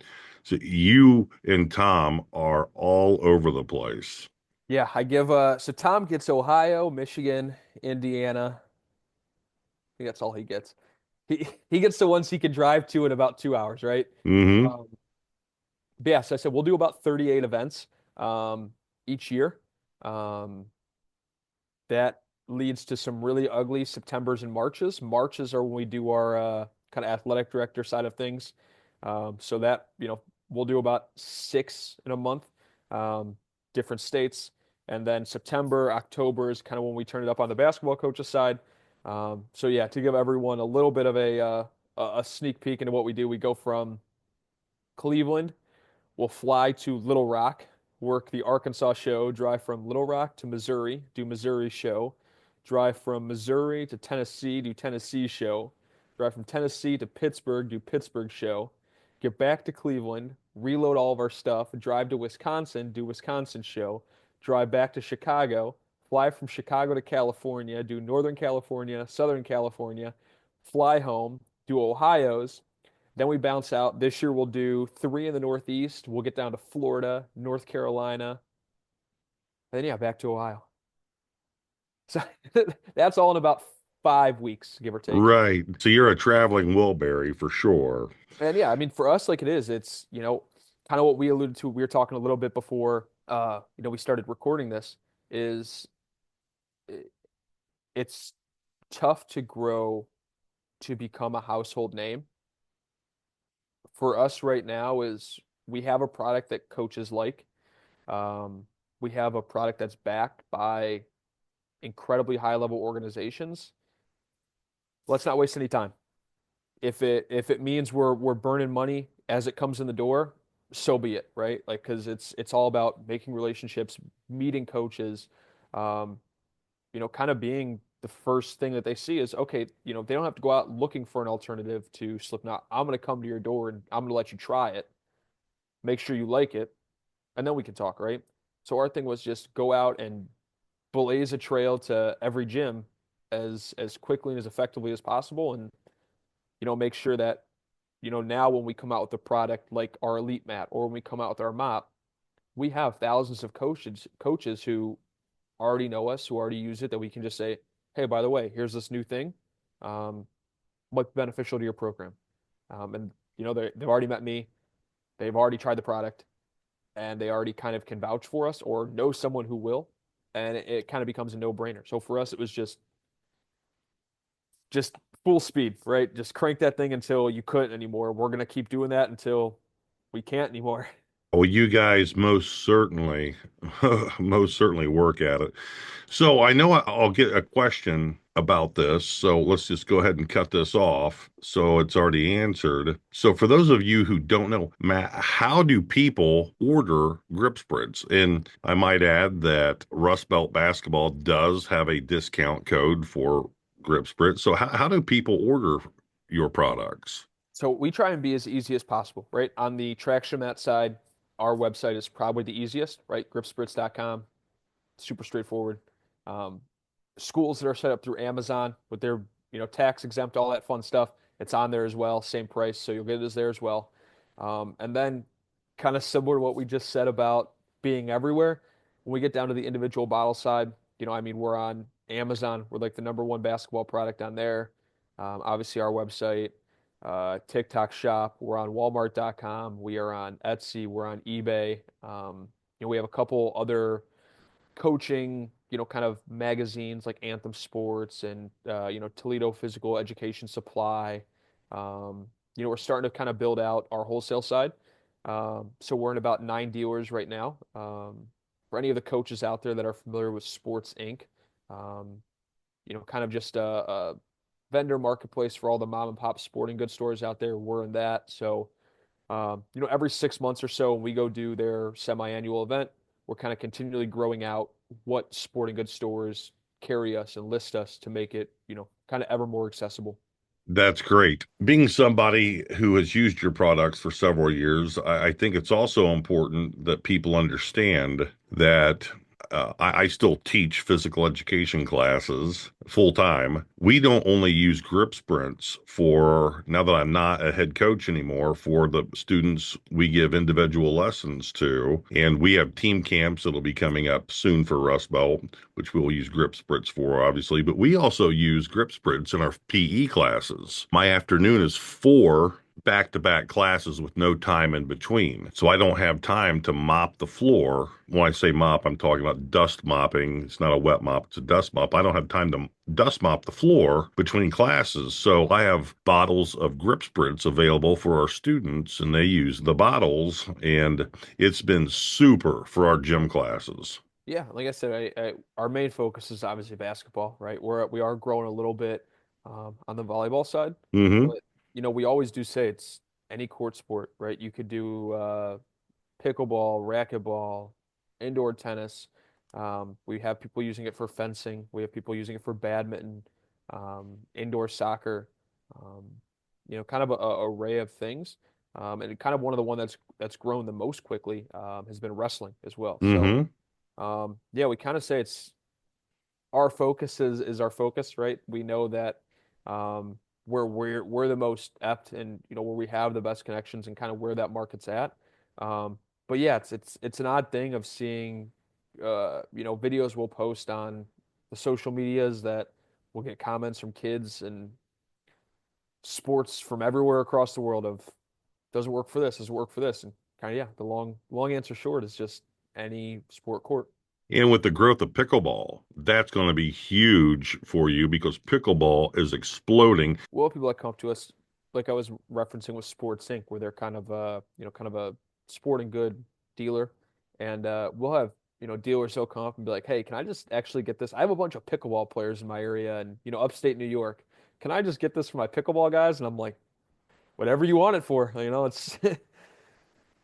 So you and Tom are all over the place. Yeah, I give so Tom gets Ohio, Michigan, Indiana. I think that's all he gets. He gets the ones he can drive to in about 2 hours, right? Hmm. Um, but yeah, so I said we'll do about 38 events each year. Um, that leads to some really ugly Septembers and Marches. Marches are when we do our kind of athletic director side of things. So that, we'll do about 6 in a month, um, different states. And then September, October is kind of when we turn it up on the basketball coaches side. So yeah, to give everyone a little bit of a sneak peek into what we do, we go from Cleveland. We'll fly to Little Rock, work the Arkansas show, drive from Little Rock to Missouri, do Missouri show, drive from Missouri to Tennessee, do Tennessee show, drive from Tennessee to Pittsburgh, do Pittsburgh show, get back to Cleveland, reload all of our stuff, drive to Wisconsin, do Wisconsin show, drive back to Chicago, fly from Chicago to California, do Northern California, Southern California, fly home, do Ohio's, then we bounce out. This year we'll do 3 in the Northeast. We'll get down to Florida, North Carolina, and then yeah, back to Ohio. So that's all in about 5 weeks, give or take. Right. So you're a traveling Wilbury for sure. And yeah, I mean for us, like it is, it's kind of what we alluded to. We were talking a little bit before we started recording this, is it- it's tough to grow to become a household name. For us right now is we have a product that coaches like. Um, we have a product that's backed by incredibly high level organizations. Let's not waste any time. If it means we're burning money as it comes in the door, so be it, right? Like because it's all about making relationships, meeting coaches, um, kind of being the first thing that they see is okay, they don't have to go out looking for an alternative to Slipknot. I'm going to come to your door and I'm going to let you try it, make sure you like it, and then we can talk, right? So our thing was just go out and blaze a trail to every gym as quickly and as effectively as possible, and make sure that now when we come out with a product like our Elite Mat or when we come out with our mop, we have thousands of coaches who already know us, who already use it, that we can just say, hey, by the way, here's this new thing, might be beneficial to your program, and they've already met me, they've already tried the product, and they already kind of can vouch for us or know someone who will, and it kind of becomes a no-brainer. So for us, it was just full speed, right? Just crank that thing until you couldn't anymore. We're gonna keep doing that until we can't anymore. Well, you guys most certainly, most certainly work at it. So I know I'll get a question about this. So let's just go ahead and cut this off. So it's already answered. So for those of you who don't know, Matt, how do people order Grip Spritz? And I might add that Rustbelt Basketball does have a discount code for Grip Spritz. So how do people order your products? So we try and be as easy as possible, right? On the traction mat side, our website is probably the easiest, right? Gripspritz.com, super straightforward. Um, Schools that are set up through Amazon with their, tax exempt, all that fun stuff, it's on there as well, same price, so you'll get it as there as well. And then kind of similar to what we just said about being everywhere, when we get down to the individual bottle side, we're on Amazon. We're like the number one basketball product on there. Obviously, our website, TikTok shop. We're on Walmart.com. We are on Etsy. We're on eBay. We have a couple other coaching, kind of magazines like Anthem Sports and Toledo Physical Education Supply. We're starting to kind of build out our wholesale side. So we're in about 9 dealers right now. For any of the coaches out there that are familiar with Sports Inc., kind of just a vendor marketplace for all the mom and pop sporting goods stores out there. We're in that. So, every 6 months or so, when we go do their semi-annual event, we're kind of continually growing out what sporting goods stores carry us and list us to make it, kind of ever more accessible. That's great. Being somebody who has used your products for several years, I think it's also important that people understand that I still teach physical education classes full time. We don't only use grip sprints for, now that I'm not a head coach anymore, for the students we give individual lessons to. And we have team camps that'll be coming up soon for Rust Belt, which we'll use grip sprints for, obviously. But we also use grip sprints in our PE classes. My afternoon is for back-to-back classes with no time in between. So I don't have time to mop the floor. When I say mop, I'm talking about dust mopping. It's not a wet mop, it's a dust mop. I don't have time to dust mop the floor between classes. So I have bottles of Grip Spritz available for our students, and they use the bottles, and it's been super for our gym classes. Yeah, like I said, our main focus is obviously basketball, right? We are growing a little bit on the volleyball side, Hmm. but we always do say it's any court sport, right? You could do pickleball, racquetball, indoor tennis. We have people using it for fencing. We have people using it for badminton, indoor soccer. Um, kind of a array of things. And kind of one of the one that's grown the most quickly has been wrestling as well. So Hmm. yeah, we kind of say it's our focus is our focus, right? We know that we're the most apt and where we have the best connections and kind of where that market's at. But yeah, it's an odd thing of seeing videos we'll post on the social medias that we'll get comments from kids and sports from everywhere across the world of doesn't work for this, doesn't work for this. And kind of yeah, the long answer short is just any sport court. And with the growth of pickleball, that's going to be huge for you because pickleball is exploding. Well, people that come up to us, like I was referencing with Sports Inc., where they're kind of kind of a sporting good dealer, and we'll have dealers who'll come up and be like, "Hey, can I just actually get this? I have a bunch of pickleball players in my area, and upstate New York. Can I just get this for my pickleball guys?" And I'm like, "Whatever you want it for."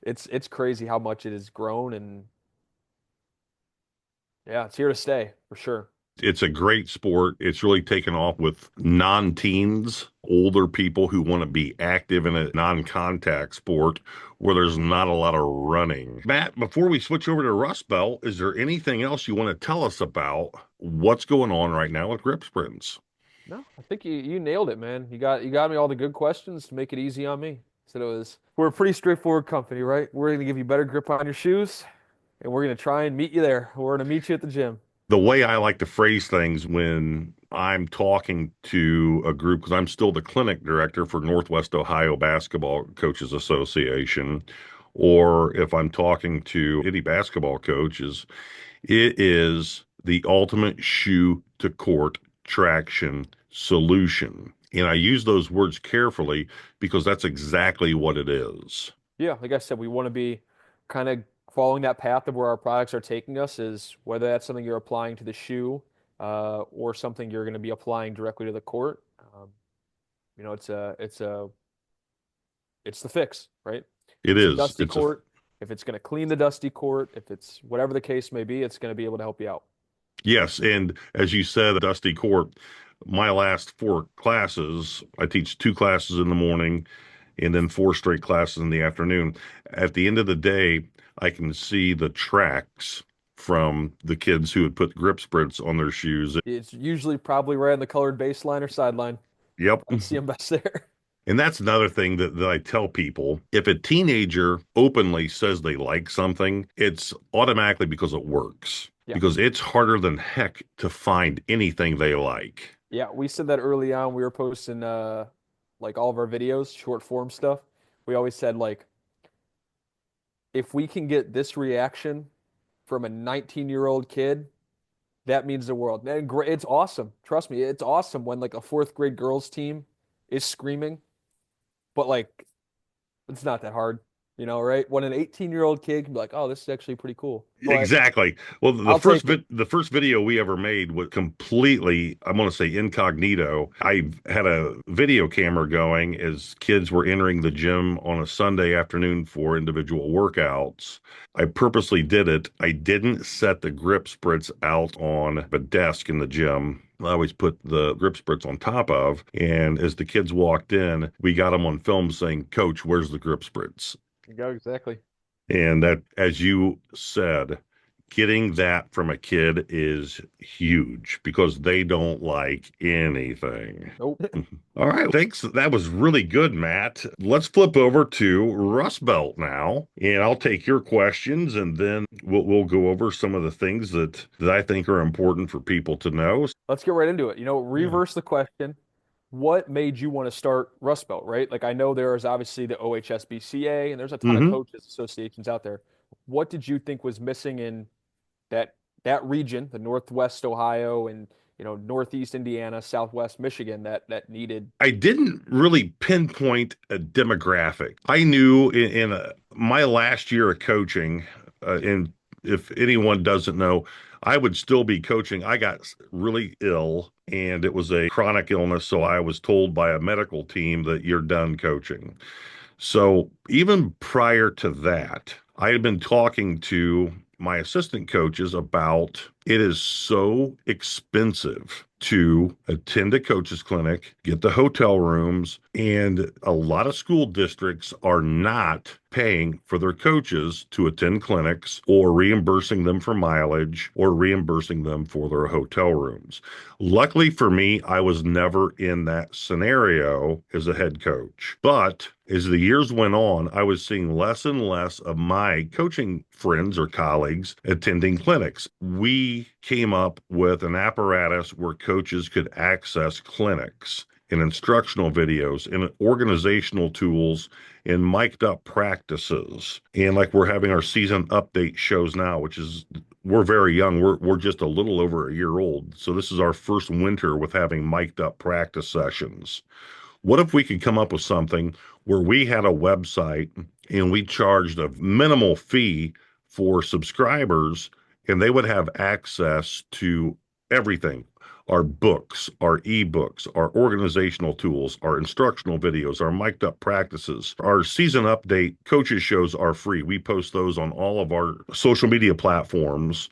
It's it's crazy how much it has grown, and yeah, it's here to stay for sure. It's a great sport. It's really taken off with non-teens, older people who want to be active in a non-contact sport where there's not a lot of running. Matt, before we switch over to Rust Belt, is there anything else you want to tell us about what's going on right now with Grip Sprints? No, I think you nailed it, man. You got me all the good questions to make it easy on me. So we're a pretty straightforward company, right? We're gonna give you better grip on your shoes, and we're gonna try and meet you there. We're gonna meet you at the gym. The way I like to phrase things when I'm talking to a group, because I'm still the clinic director for Northwest Ohio Basketball Coaches Association, or if I'm talking to any basketball coaches, it is the ultimate shoe to court traction solution. And I use those words carefully because that's exactly what it is. Yeah, like I said, we want to be kind of following that path of where our products are taking us. Is whether that's something you're applying to the shoe, or something you're going to be applying directly to the court. It's the fix, right? If It it's a is. dusty court, if it's going to clean the dusty court, if it's whatever the case may be, it's going to be able to help you out. Yes, and as you said, Dusty Court, my last four classes, I teach two classes in the morning and then four straight classes in the afternoon. At the end of the day, I can see the tracks from the kids who had put grip sprints on their shoes. It's usually probably right on the colored baseline or sideline. Yep. I see them best there. And that's another thing that I tell people. If a teenager openly says they like something, it's automatically because it works. Yeah. Because it's harder than heck to find anything they like. Yeah, we said that early on. We were posting like all of our videos, short form stuff. We always said like if we can get this reaction from a 19-year-old kid, that means the world. And it's awesome. Trust me, it's awesome when like a fourth grade girls team is screaming, but like it's not that hard, right? When an 18-year-old kid can be like, "Oh, this is actually pretty cool." But Exactly. Well, the I'll first take it. the first video we ever made was completely, I'm going to say incognito. I had a video camera going as kids were entering the gym on a Sunday afternoon for individual workouts. I purposely did it. I didn't set the grip spritz out on a desk in the gym. I always put the grip spritz on top of, and as the kids walked in, we got them on film saying, "Coach, where's the grip spritz?" You go exactly. And that, as you said, getting that from a kid is huge because they don't like anything. Nope. All right, thanks. That was really good, Matt. Let's flip over to Rust Belt now, and I'll take your questions, and then we'll go over some of the things that I think are important for people to know. Let's get right into it. Yeah. Reverse the question. what made you want to start Rustbelt, right? Like I know there is obviously the OHSBCA and there's a ton of Hmm. coaches associations out there. What did you think was missing in that that region, the Northwest Ohio and Northeast Indiana, Southwest Michigan that needed? I didn't really pinpoint a demographic. I knew in my last year of coaching, and if anyone doesn't know, I would still be coaching. I got really ill, and it was a chronic illness. So I was told by a medical team that you're done coaching. So even prior to that, I had been talking to my assistant coaches about it is so expensive to attend a coach's clinic, get the hotel rooms, and a lot of school districts are not paying for their coaches to attend clinics or reimbursing them for mileage or reimbursing them for their hotel rooms. Luckily for me, I was never in that scenario as a head coach. But as the years went on, I was seeing less and less of my coaching friends or colleagues attending clinics. We came up with an apparatus where coaches could access clinics and instructional videos and organizational tools and mic'd up practices. And like we're having our season update shows now, which is we're very young. We're just a little over a year old. So this is our first winter with having mic'd up practice sessions. What if we could come up with something where we had a website and we charged a minimal fee for subscribers and they would have access to everything, our books, our ebooks, our organizational tools, our instructional videos, our mic'd up practices, our season update coaches shows are free. We post those on all of our social media platforms.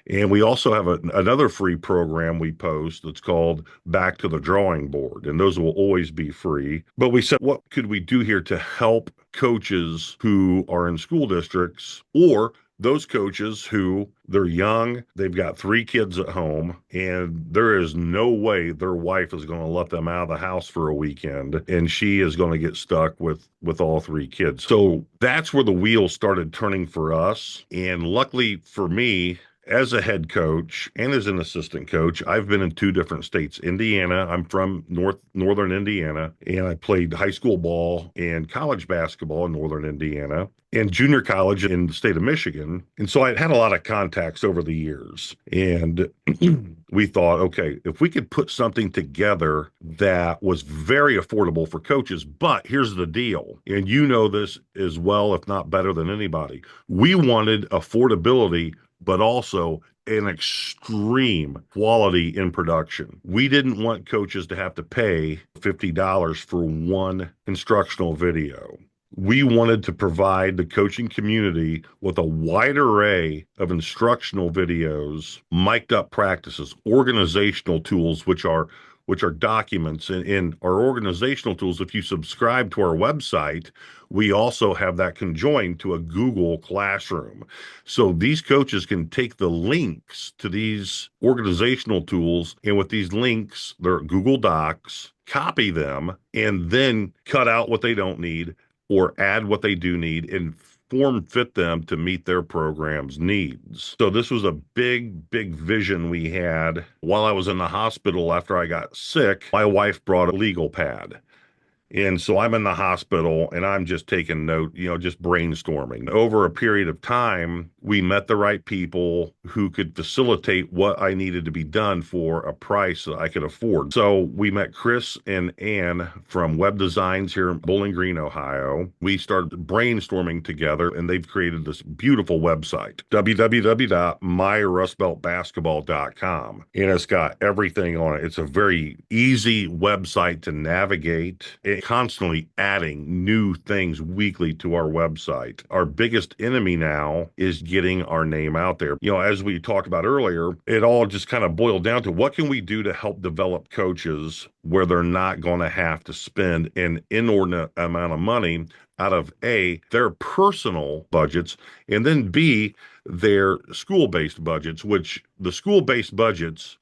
And we also have another free program we post that's called Back to the Drawing Board. And those will always be free. But we said, what could we do here to help coaches who are in school districts or those coaches who they're young, they've got 3 kids at home, and there is no way their wife is going to let them out of the house for a weekend, and she is going to get stuck with all 3 kids. So that's where the wheels started turning for us. And luckily for me, as a head coach and as an assistant coach, I've been in 2 different states. Indiana, I'm from northern Indiana, and I played high school ball and college basketball in northern Indiana and junior college in the state of Michigan. And so I had a lot of contacts over the years. And we thought, okay, if we could put something together that was very affordable for coaches, but here's the deal, and you know this as well, if not better than anybody, we wanted affordability but also an extreme quality in production. We didn't want coaches to have to pay $50 for one instructional video. We wanted to provide the coaching community with a wide array of instructional videos, mic'd up practices, organizational tools, which are documents in our organizational tools. If you subscribe to our website, we also have that conjoined to a Google Classroom. So these coaches can take the links to these organizational tools, and with these links, they're Google Docs, copy them, and then cut out what they don't need or add what they do need and form fit them to meet their program's needs. So this was a big, big vision we had. While I was in the hospital after I got sick, my wife brought a legal pad. And so I'm in the hospital and I'm just taking note, just brainstorming. Over a period of time, we met the right people who could facilitate what I needed to be done for a price that I could afford. So we met Chris and Ann from Web Designs here in Bowling Green, Ohio. We started brainstorming together and they've created this beautiful website, www.myrustbeltbasketball.com. And it's got everything on it. It's a very easy website to navigate. Constantly adding new things weekly to our website. Our biggest enemy now is getting our name out there. As we talked about earlier, it all just kind of boiled down to what can we do to help develop coaches where they're not going to have to spend an inordinate amount of money out of A, their personal budgets, and then B, their school-based budgets, which the school-based budgets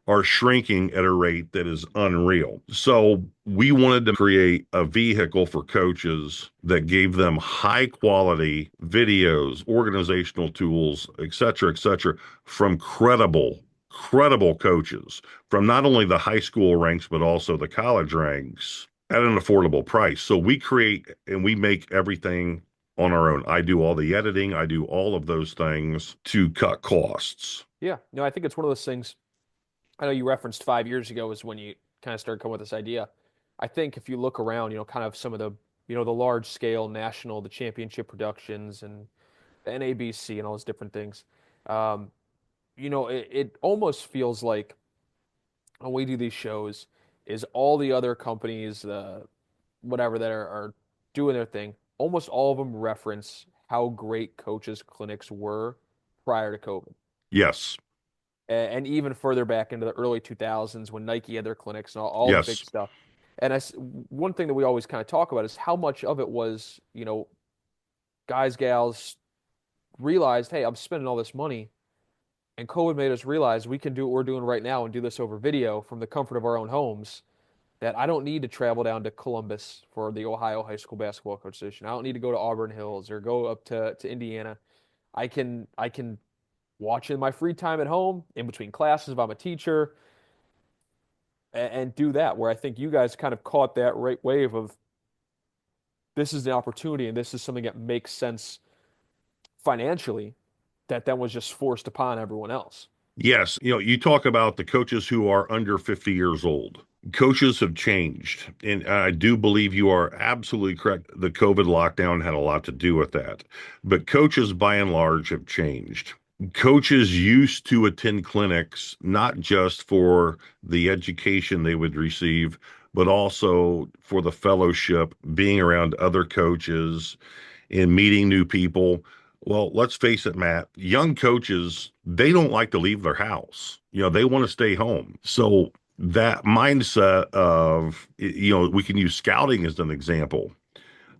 are shrinking at a rate that is unreal. So we wanted to create a vehicle for coaches that gave them high quality videos, organizational tools, et cetera, from credible incredible coaches from not only the high school ranks, but also the college ranks at an affordable price. So we create and we make everything on our own. I do all the editing, I do all of those things to cut costs. Yeah. No, I think it's one of those things. I know you referenced 5 years ago is when you kind of started coming with this idea. I think if you look around, kind of some of the, the large scale national, the championship productions and the NABC and all those different things, um, it almost feels like when we do these shows is all the other companies, whatever that are doing their thing, almost all of them reference how great coaches clinics were prior to COVID. Yes. And even further back into the early 2000s when Nike had their clinics and all the big Yes. stuff. And one thing that we always kind of talk about is how much of it was, guys, gals realized, hey, I'm spending all this money. And COVID made us realize we can do what we're doing right now and do this over video from the comfort of our own homes. That I don't need to travel down to Columbus for the Ohio High School Basketball Coach Association. I don't need to go to Auburn Hills or go up to Indiana. I can watch in my free time at home, in between classes if I'm a teacher, and do that. Where I think you guys kind of caught that right wave of this is the opportunity and this is something that makes sense financially that then was just forced upon everyone else. Yes. You talk about the coaches who are under 50 years old. Coaches have changed. And I do believe you are absolutely correct. The COVID lockdown had a lot to do with that. But coaches, by and large, have changed. Coaches used to attend clinics, not just for the education they would receive, but also for the fellowship, being around other coaches and meeting new people. Well, let's face it, Matt, young coaches, they don't like to leave their house. They want to stay home. So that mindset of, we can use scouting as an example.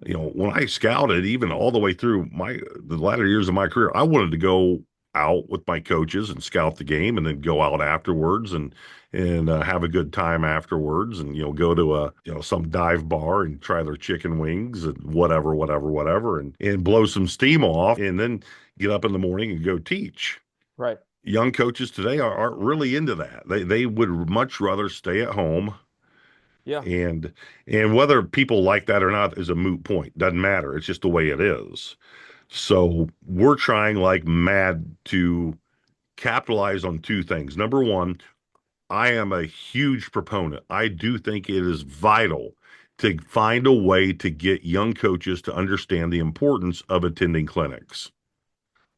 When I scouted, even all the way through the latter years of my career, I wanted to go out with my coaches and scout the game and then go out afterwards and have a good time afterwards and go to some dive bar and try their chicken wings and whatever and blow some steam off and then get up in the morning and go teach. Right. Young coaches today aren't really into that. They would much rather stay at home. Yeah. And whether people like that or not is a moot point. Doesn't matter. It's just the way it is. So we're trying like mad to capitalize on two things. Number one, I am a huge proponent. I do think it is vital to find a way to get young coaches to understand the importance of attending clinics.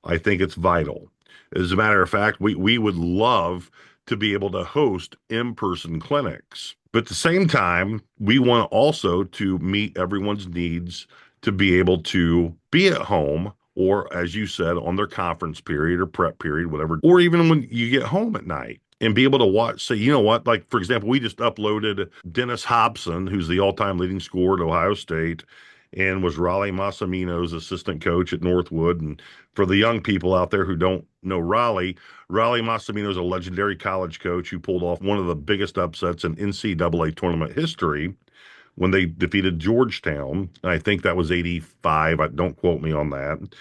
I think it's vital. As a matter of fact, we would love to be able to host in-person clinics. But at the same time, we want also to meet everyone's needs to be able to be at home or, as you said, on their conference period or prep period, whatever, or even when you get home at night and be able to watch, say, you know what, like, for example, we just uploaded Dennis Hobson, who's the all-time leading scorer at Ohio State and was Raleigh Massimino's assistant coach at Northwood. And for the young people out there who don't know Raleigh Massimino is a legendary college coach who pulled off one of the biggest upsets in NCAA tournament history when they defeated Georgetown. I think that was 85. Don't quote me on that.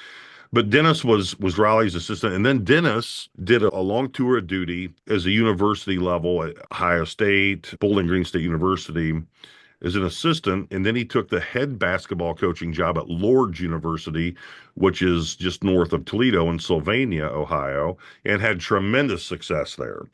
But Dennis was Raleigh's assistant. And then Dennis did a long tour of duty as a university level at Ohio State, Bowling Green State University as an assistant. And then he took the head basketball coaching job at Lourdes University, which is just north of Toledo in Sylvania, Ohio, and had tremendous success there.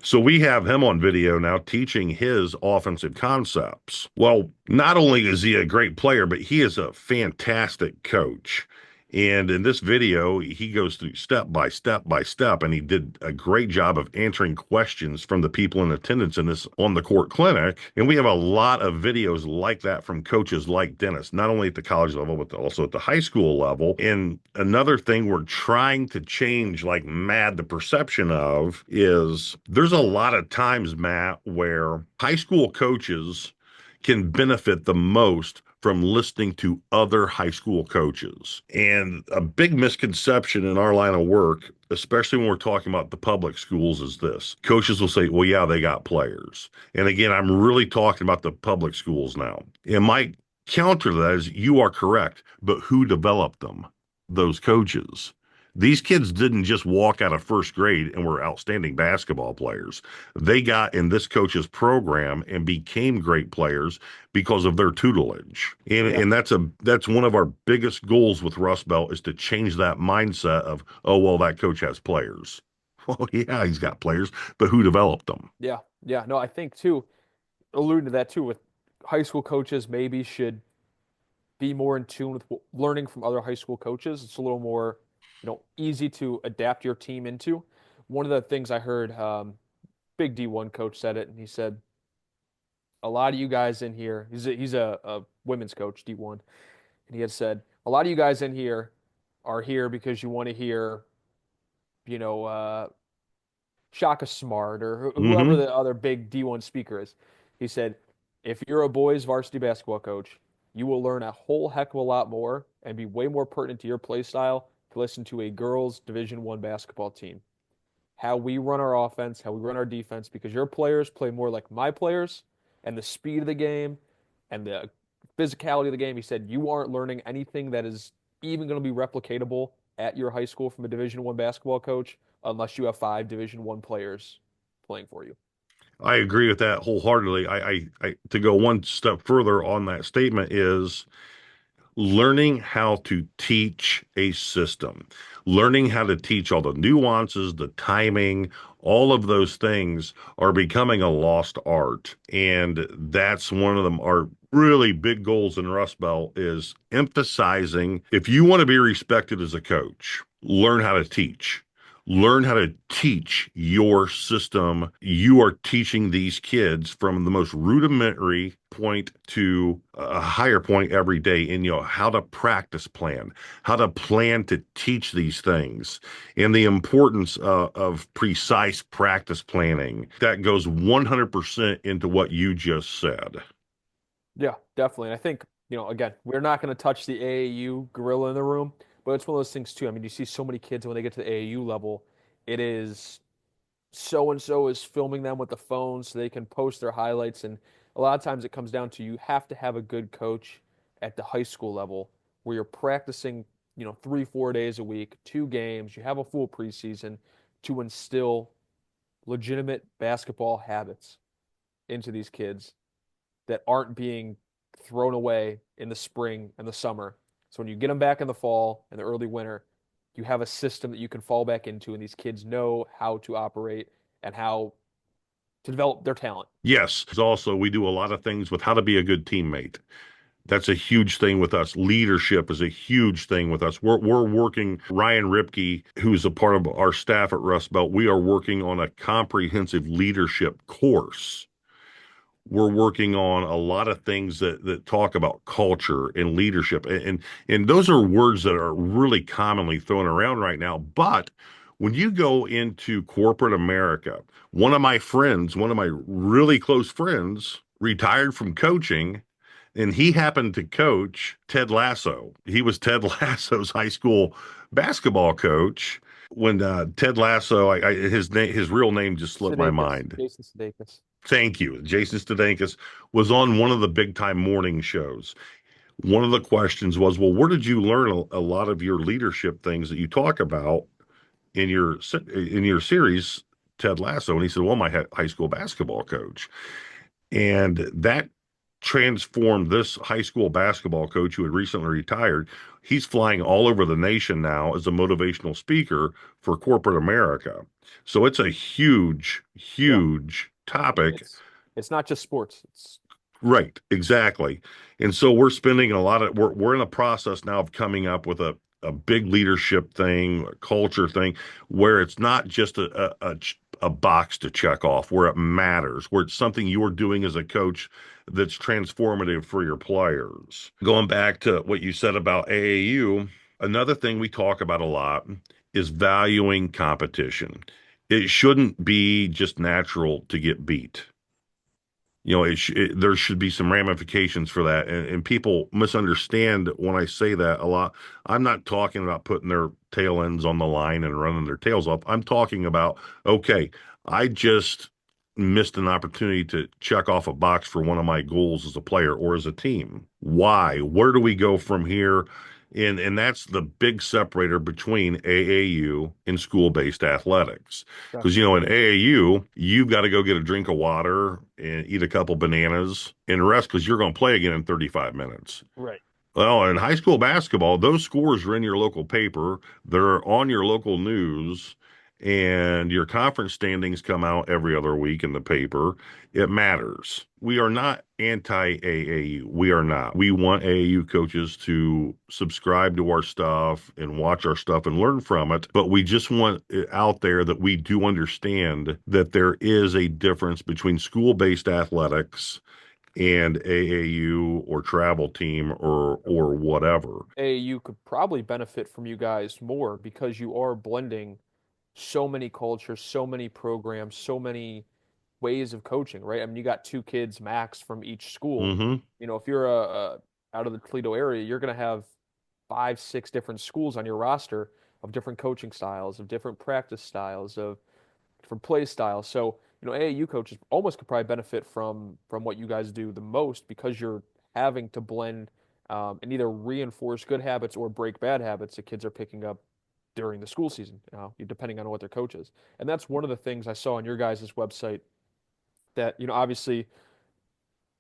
So we have him on video now teaching his offensive concepts. Well, not only is he a great player, but he is a fantastic coach. And in this video, he goes through step by step by step, and he did a great job of answering questions from the people in attendance in this on the court clinic. And we have a lot of videos like that from coaches like Dennis, not only at the college level, but also at the high school level. And another thing we're trying to change like mad the perception of is there's a lot of times, Matt, where high school coaches can benefit the most from listening to other high school coaches. And a big misconception in our line of work, especially when we're talking about the public schools, is this. Coaches will say, well, yeah, they got players. And again, I'm really talking about the public schools now. And my counter to that is you are correct, but who developed them? Those coaches. These kids didn't just walk out of first grade and were outstanding basketball players. They got in this coach's program and became great players because of their tutelage. And Yeah. and that's one of our biggest goals with Rust Belt is to change that mindset of, oh well, that coach has players. Well, yeah, he's got players, but who developed them? Yeah. Yeah. No, I think too, alluding to that too, with high school coaches maybe should be more in tune with learning from other high school coaches. It's a little more, easy to adapt your team into. One of the things I heard, big D1 coach said it, and he said, a lot of you guys in here, he's a women's coach, D1, and he had said, a lot of you guys in here are here because you want to hear, you know, Shaka Smart or whoever Hmm. the other big D1 speaker is. He said, if you're a boys varsity basketball coach, you will learn a whole heck of a lot more and be way more pertinent to your play style to listen to a girls Division 1 basketball team. How we run our offense, how we run our defense, because your players play more like my players and the speed of the game and the physicality of the game. He said, you aren't learning anything that is even going to be replicatable at your high school from a Division 1 basketball coach unless you have 5 Division 1 players playing for you. I agree with that wholeheartedly. I to go one step further on that statement is learning how to teach a system, learning how to teach all the nuances, the timing, all of those things are becoming a lost art. And that's one of them. Our really big goals in Rust Belt is emphasizing if you want to be respected as a coach, learn how to teach. Learn how to teach your system. You are teaching these kids from the most rudimentary point to a higher point every day, and how to practice plan, how to plan to teach these things, and the importance of precise practice planning. That goes 100% into what you just said. Yeah, definitely. And I think, again, we're not going to touch the AAU gorilla in the room, but it's one of those things too. I mean, you see so many kids when they get to the AAU level, it is so and so is filming them with the phone so they can post their highlights. And a lot of times it comes down to you have to have a good coach at the high school level where you're practicing, 3, 4 days a week, 2 games, you have a full preseason to instill legitimate basketball habits into these kids that aren't being thrown away in the spring and the summer. So when you get them back in the fall and the early winter, you have a system that you can fall back into, and these kids know how to operate and how to develop their talent. Yes, also we do a lot of things with how to be a good teammate. That's a huge thing with us. Leadership is a huge thing with us. We're working, Ryan Ripke, who's a part of our staff at Rust Belt, we are working on a comprehensive leadership course. We're working on a lot of things that talk about culture and leadership. And those are words that are really commonly thrown around right now. But when you go into corporate America, one of my really close friends, retired from coaching, and he happened to coach Ted Lasso. He was Ted Lasso's high school basketball coach. When Ted Lasso, his real name just slipped my Sudeikis, mind. Jason Sudeikis. Thank you. Jason Sudeikis was on one of the big time morning shows. One of the questions was, well, where did you learn a lot of your leadership things that you talk about in your series, Ted Lasso? And he said, well, my high school basketball coach. And that transformed this high school basketball coach who had recently retired. He's flying all over the nation now as a motivational speaker for corporate America. So it's a huge, Yeah, huge topic. it's not just sports. It's Right, exactly. And so we're spending a lot of we're in a process now of coming up with a big leadership thing, a culture thing, where it's not just a box to check off, where it matters, where it's something you're doing as a coach that's transformative for your players. Going back to what you said about AAU, another thing we talk about a lot is valuing competition. It shouldn't be just natural to get beat. There should be some ramifications for that, and people misunderstand when I say that a lot. I'm not talking about putting their tail ends on the line and running their tails off. I'm talking about, okay, I just missed an opportunity to check off a box for one of my goals as a player or as a team. Why? Where do we go from here? And that's the big separator between AAU and school-based athletics. Because, Definitely. in AAU, you've got to go get a drink of water and eat a couple bananas and rest because you're going to play again in 35 minutes. Right. Well, in high school basketball, those scores are in your local paper, they're on your local news, and your conference standings come out every other week in the paper. It matters. We are not anti-AAU. We are not. We want AAU coaches to subscribe to our stuff and watch our stuff and learn from it, but we just want it out there that we do understand that there is a difference between school-based athletics and AAU or travel team or whatever. AAU could probably benefit from you guys more because you are blending so many cultures, so many programs, so many ways of coaching, right? I mean, you got two kids max from each school. Hmm. If you're out of the Toledo area, you're going to have five, six different schools on your roster of different coaching styles, of different practice styles, of different play styles. So, AAU coaches almost could probably benefit from what you guys do the most because you're having to blend and either reinforce good habits or break bad habits that kids are picking up during the school season, depending on what their coach is. And that's one of the things I saw on your guys' website that, obviously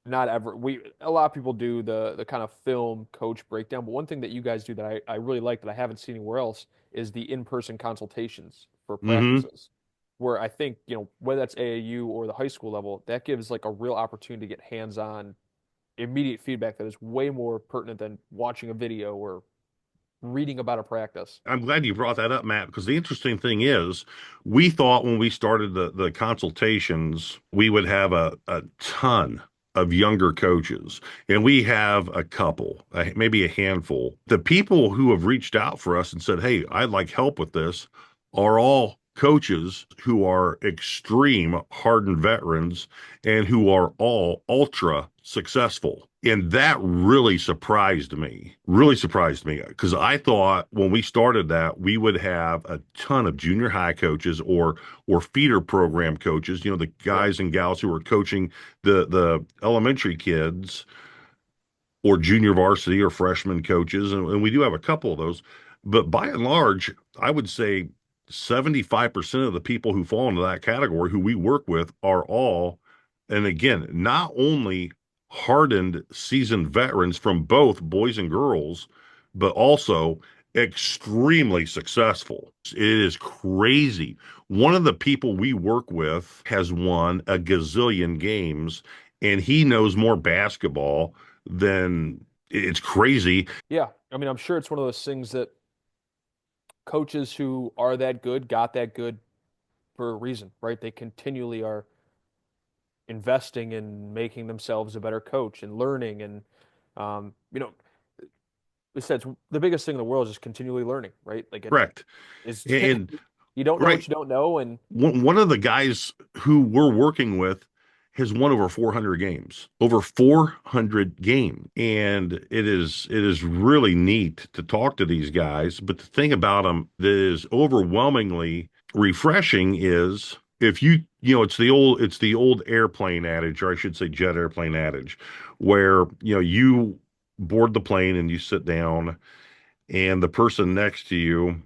not ever we a lot of people do the kind of film coach breakdown, but one thing that you guys do that I really like that I haven't seen anywhere else is the in-person consultations for Hmm. practices. Where I think, whether that's AAU or the high school level, that gives like a real opportunity to get hands-on immediate feedback that is way more pertinent than watching a video or reading about a practice. I'm glad you brought that up, Matt, because the interesting thing is we thought when we started the consultations, we would have a ton of younger coaches, and we have a couple, maybe a handful. The people who have reached out for us and said, "Hey, I'd like help with this," are all coaches who are extreme hardened veterans and who are all ultra successful. And that really surprised me because I thought when we started that we would have a ton of junior high coaches or feeder program coaches, the Yep. guys and gals who are coaching the elementary kids or junior varsity or freshman coaches, and we do have a couple of those. But by and large, I would say 75% of the people who fall into that category who we work with are all, and again, not only hardened, seasoned veterans from both boys and girls, but also extremely successful. It is crazy. One of the people we work with has won a gazillion games, and he knows more basketball then it's crazy. Yeah. I mean, I'm sure it's one of those things that coaches who are that good got that good for a reason, right? They continually are investing in making themselves a better coach and learning. And, um, you know, it says the biggest thing in the world is just continually learning, right? Like it Correct. is, And you don't know right, what you don't know. And one of the guys who we're working with has won over 400 games, over 400 games. And it is really neat to talk to these guys. But the thing about them that is overwhelmingly refreshing is if it's the old airplane adage, or I should say jet airplane adage, where you board the plane and you sit down and the person next to you,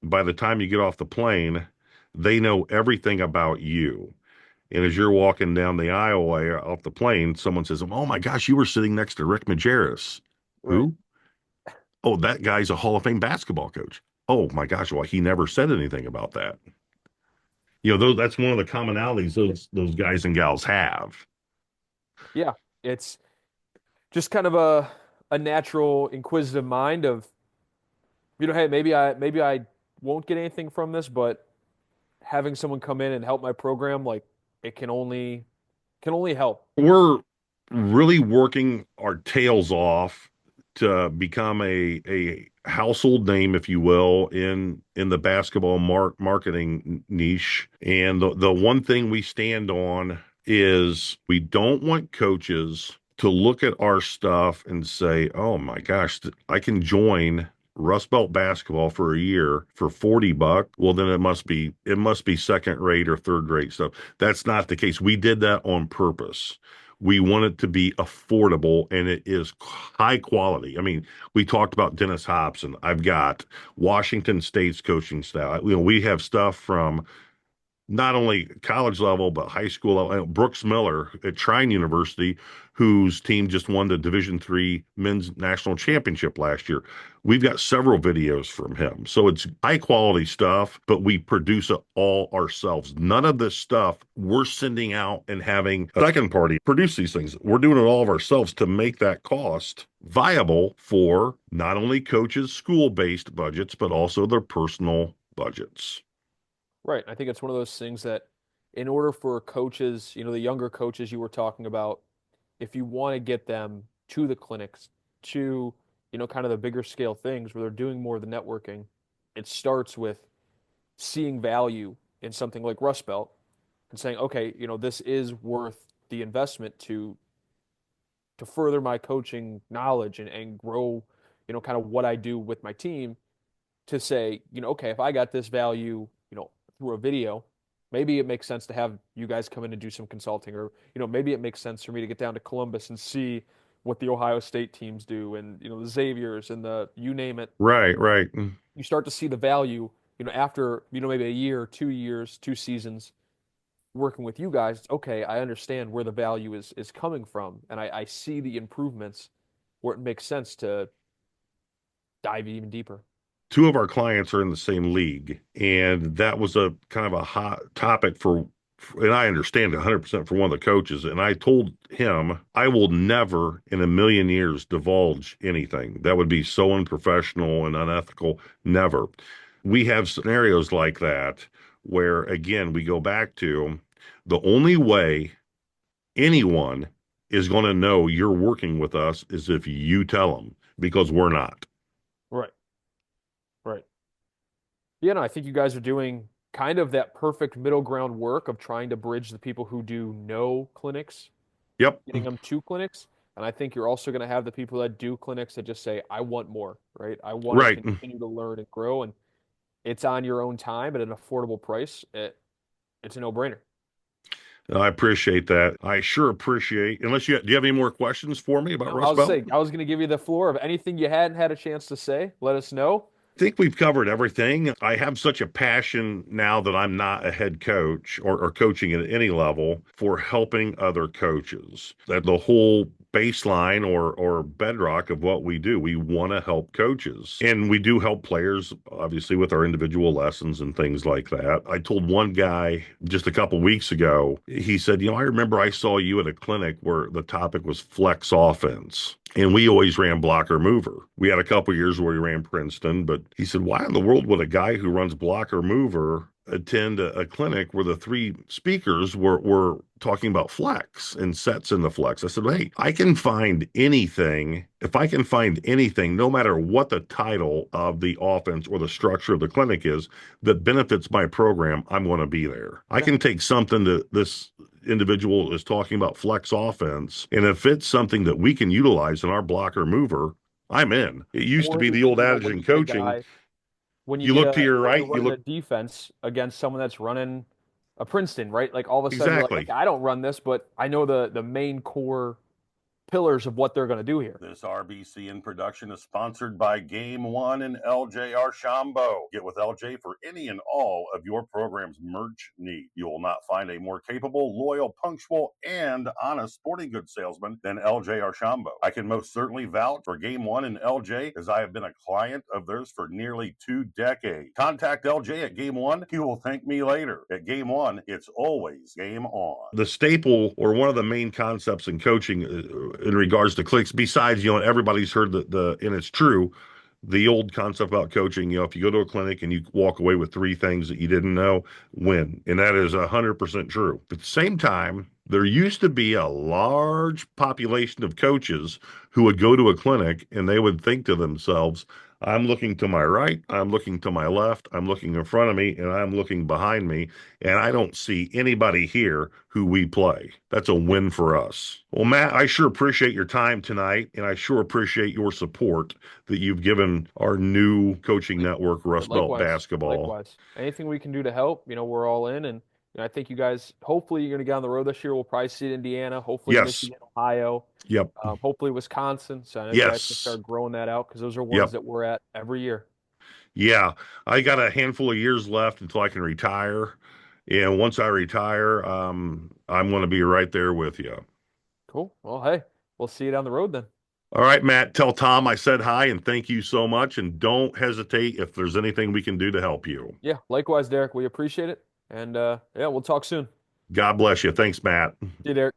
by the time you get off the plane, they know everything about you. And as you're walking down the aisleway off the plane, someone says, "Oh my gosh, you were sitting next to Rick Majerus." right. Who? Oh, that guy's a Hall of Fame basketball coach. Oh my gosh, well, he never said anything about that. That's one of the commonalities those guys and gals have. Yeah. It's just kind of a natural inquisitive mind of, hey, maybe I won't get anything from this, but having someone come in and help my program, like it can only help. We're really working our tails off to become a household name, if you will, in the basketball marketing niche. And the one thing we stand on is we don't want coaches to look at our stuff and say, "Oh my gosh, I can join Rustbelt basketball for a year for $40. Well, then it must be second rate or third rate stuff." That's not the case. We did that on purpose. We want it to be affordable, and it is high quality. I mean, we talked about Dennis Hobson. I've got Washington State's coaching staff. We have stuff from not only college level but high school level. Brooks Miller at Trine University, whose team just won the Division III men's national championship last year. We've got several videos from him. So it's high quality stuff, but we produce it all ourselves. None of this stuff we're sending out and having a second party produce these things. We're doing it all of ourselves to make that cost viable for not only coaches' school-based budgets, but also their personal budgets. Right. I think it's one of those things that in order for coaches, the younger coaches you were talking about, if you want to get them to the clinics, to, kind of the bigger scale things where they're doing more of the networking, it starts with seeing value in something like Rustbelt and saying, okay, this is worth the investment to further my coaching knowledge and grow, kind of what I do with my team to say, okay, if I got this value, through a video, maybe it makes sense to have you guys come in and do some consulting, or, maybe it makes sense for me to get down to Columbus and see what the Ohio State teams do and, the Xaviers and the, you name it. Right, right. You start to see the value, after, maybe a year, 2 years, 2 seasons working with you guys. Okay, I understand where the value is coming from, and I see the improvements where it makes sense to dive even deeper. Two of our clients are in the same league, and that was a kind of a hot topic and I understand 100% for one of the coaches. And I told him, I will never in a million years divulge anything. That would be so unprofessional and unethical. Never. We have scenarios like that where, again, we go back to the only way anyone is going to know you're working with us is if you tell them, because we're not. Right. Right. Yeah, no, I think you guys are doing kind of that perfect middle ground work of trying to bridge the people who do no clinics, Yep. getting them to clinics. And I think you're also going to have the people that do clinics that just say, I want more, right? I want to Right. continue to learn and grow. And it's on your own time at an affordable price. It's a no-brainer. I appreciate that. I sure appreciate. Unless do you have any more questions for me about No, Rust Belt? I was going to give you the floor of anything you hadn't had a chance to say. Let us know. I think we've covered everything. I have such a passion now that I'm not a head coach or coaching at any level for helping other coaches. That the whole baseline or bedrock of what we do. We want to help coaches. And we do help players, obviously, with our individual lessons and things like that. I told one guy just a couple weeks ago, he said, I remember I saw you at a clinic where the topic was flex offense. And we always ran blocker mover. We had a couple years where we ran Princeton, but he said, why in the world would a guy who runs blocker mover attend a clinic where the three speakers were talking about flex and sets in the flex? I said, hey, I can find anything. If I can find anything, no matter what the title of the offense or the structure of the clinic is, that benefits my program, I'm going to be there. I can take something that this individual is talking about flex offense, and if it's something that we can utilize in our blocker mover, I'm in. It used to be the old adage When in you get a coaching. guy, when you You get look to your when you're right, you running a look defense against someone that's running a Princeton, right? Like all of a sudden you're like, exactly. okay, I don't run this, but I know the main core pillars of what they're going to do here. This RBCN production is sponsored by Game One and LJ Archambault. Get with LJ for any and all of your program's merch needs. You will not find a more capable, loyal, punctual, and honest sporting goods salesman than LJ Archambault. I can most certainly vouch for Game One and LJ, as I have been a client of theirs for nearly 2 decades. Contact LJ at Game One. He will thank me later. At Game One, it's always game on. The staple, or one of the main concepts in coaching in regards to clicks, besides, everybody's heard and it's true, the old concept about coaching, if you go to a clinic and you walk away with 3 things that you didn't know, win. And that is 100% true. At the same time, there used to be a large population of coaches who would go to a clinic and they would think to themselves, I'm looking to my right, I'm looking to my left, I'm looking in front of me, and I'm looking behind me, and I don't see anybody here who we play. That's a win for us. Well, Matt, I sure appreciate your time tonight, and I sure appreciate your support that you've given our new coaching network, Rustbelt Likewise, Basketball. likewise. Anything we can do to help, we're all in, and I think you guys, hopefully, you're going to get on the road this year. We'll probably see it in Indiana, hopefully Yes. Michigan, Ohio, Yep. hopefully Wisconsin. So I know you guys can Yes. start growing that out because those are ones Yep. that we're at every year. Yeah. I got a handful of years left until I can retire. And once I retire, I'm going to be right there with you. Cool. Well, hey, we'll see you down the road then. All right, Matt, tell Tom I said hi and thank you so much. And don't hesitate if there's anything we can do to help you. Yeah, likewise, Derek. We appreciate it. And yeah, we'll talk soon. God bless you. Thanks, Matt. See you, Derek.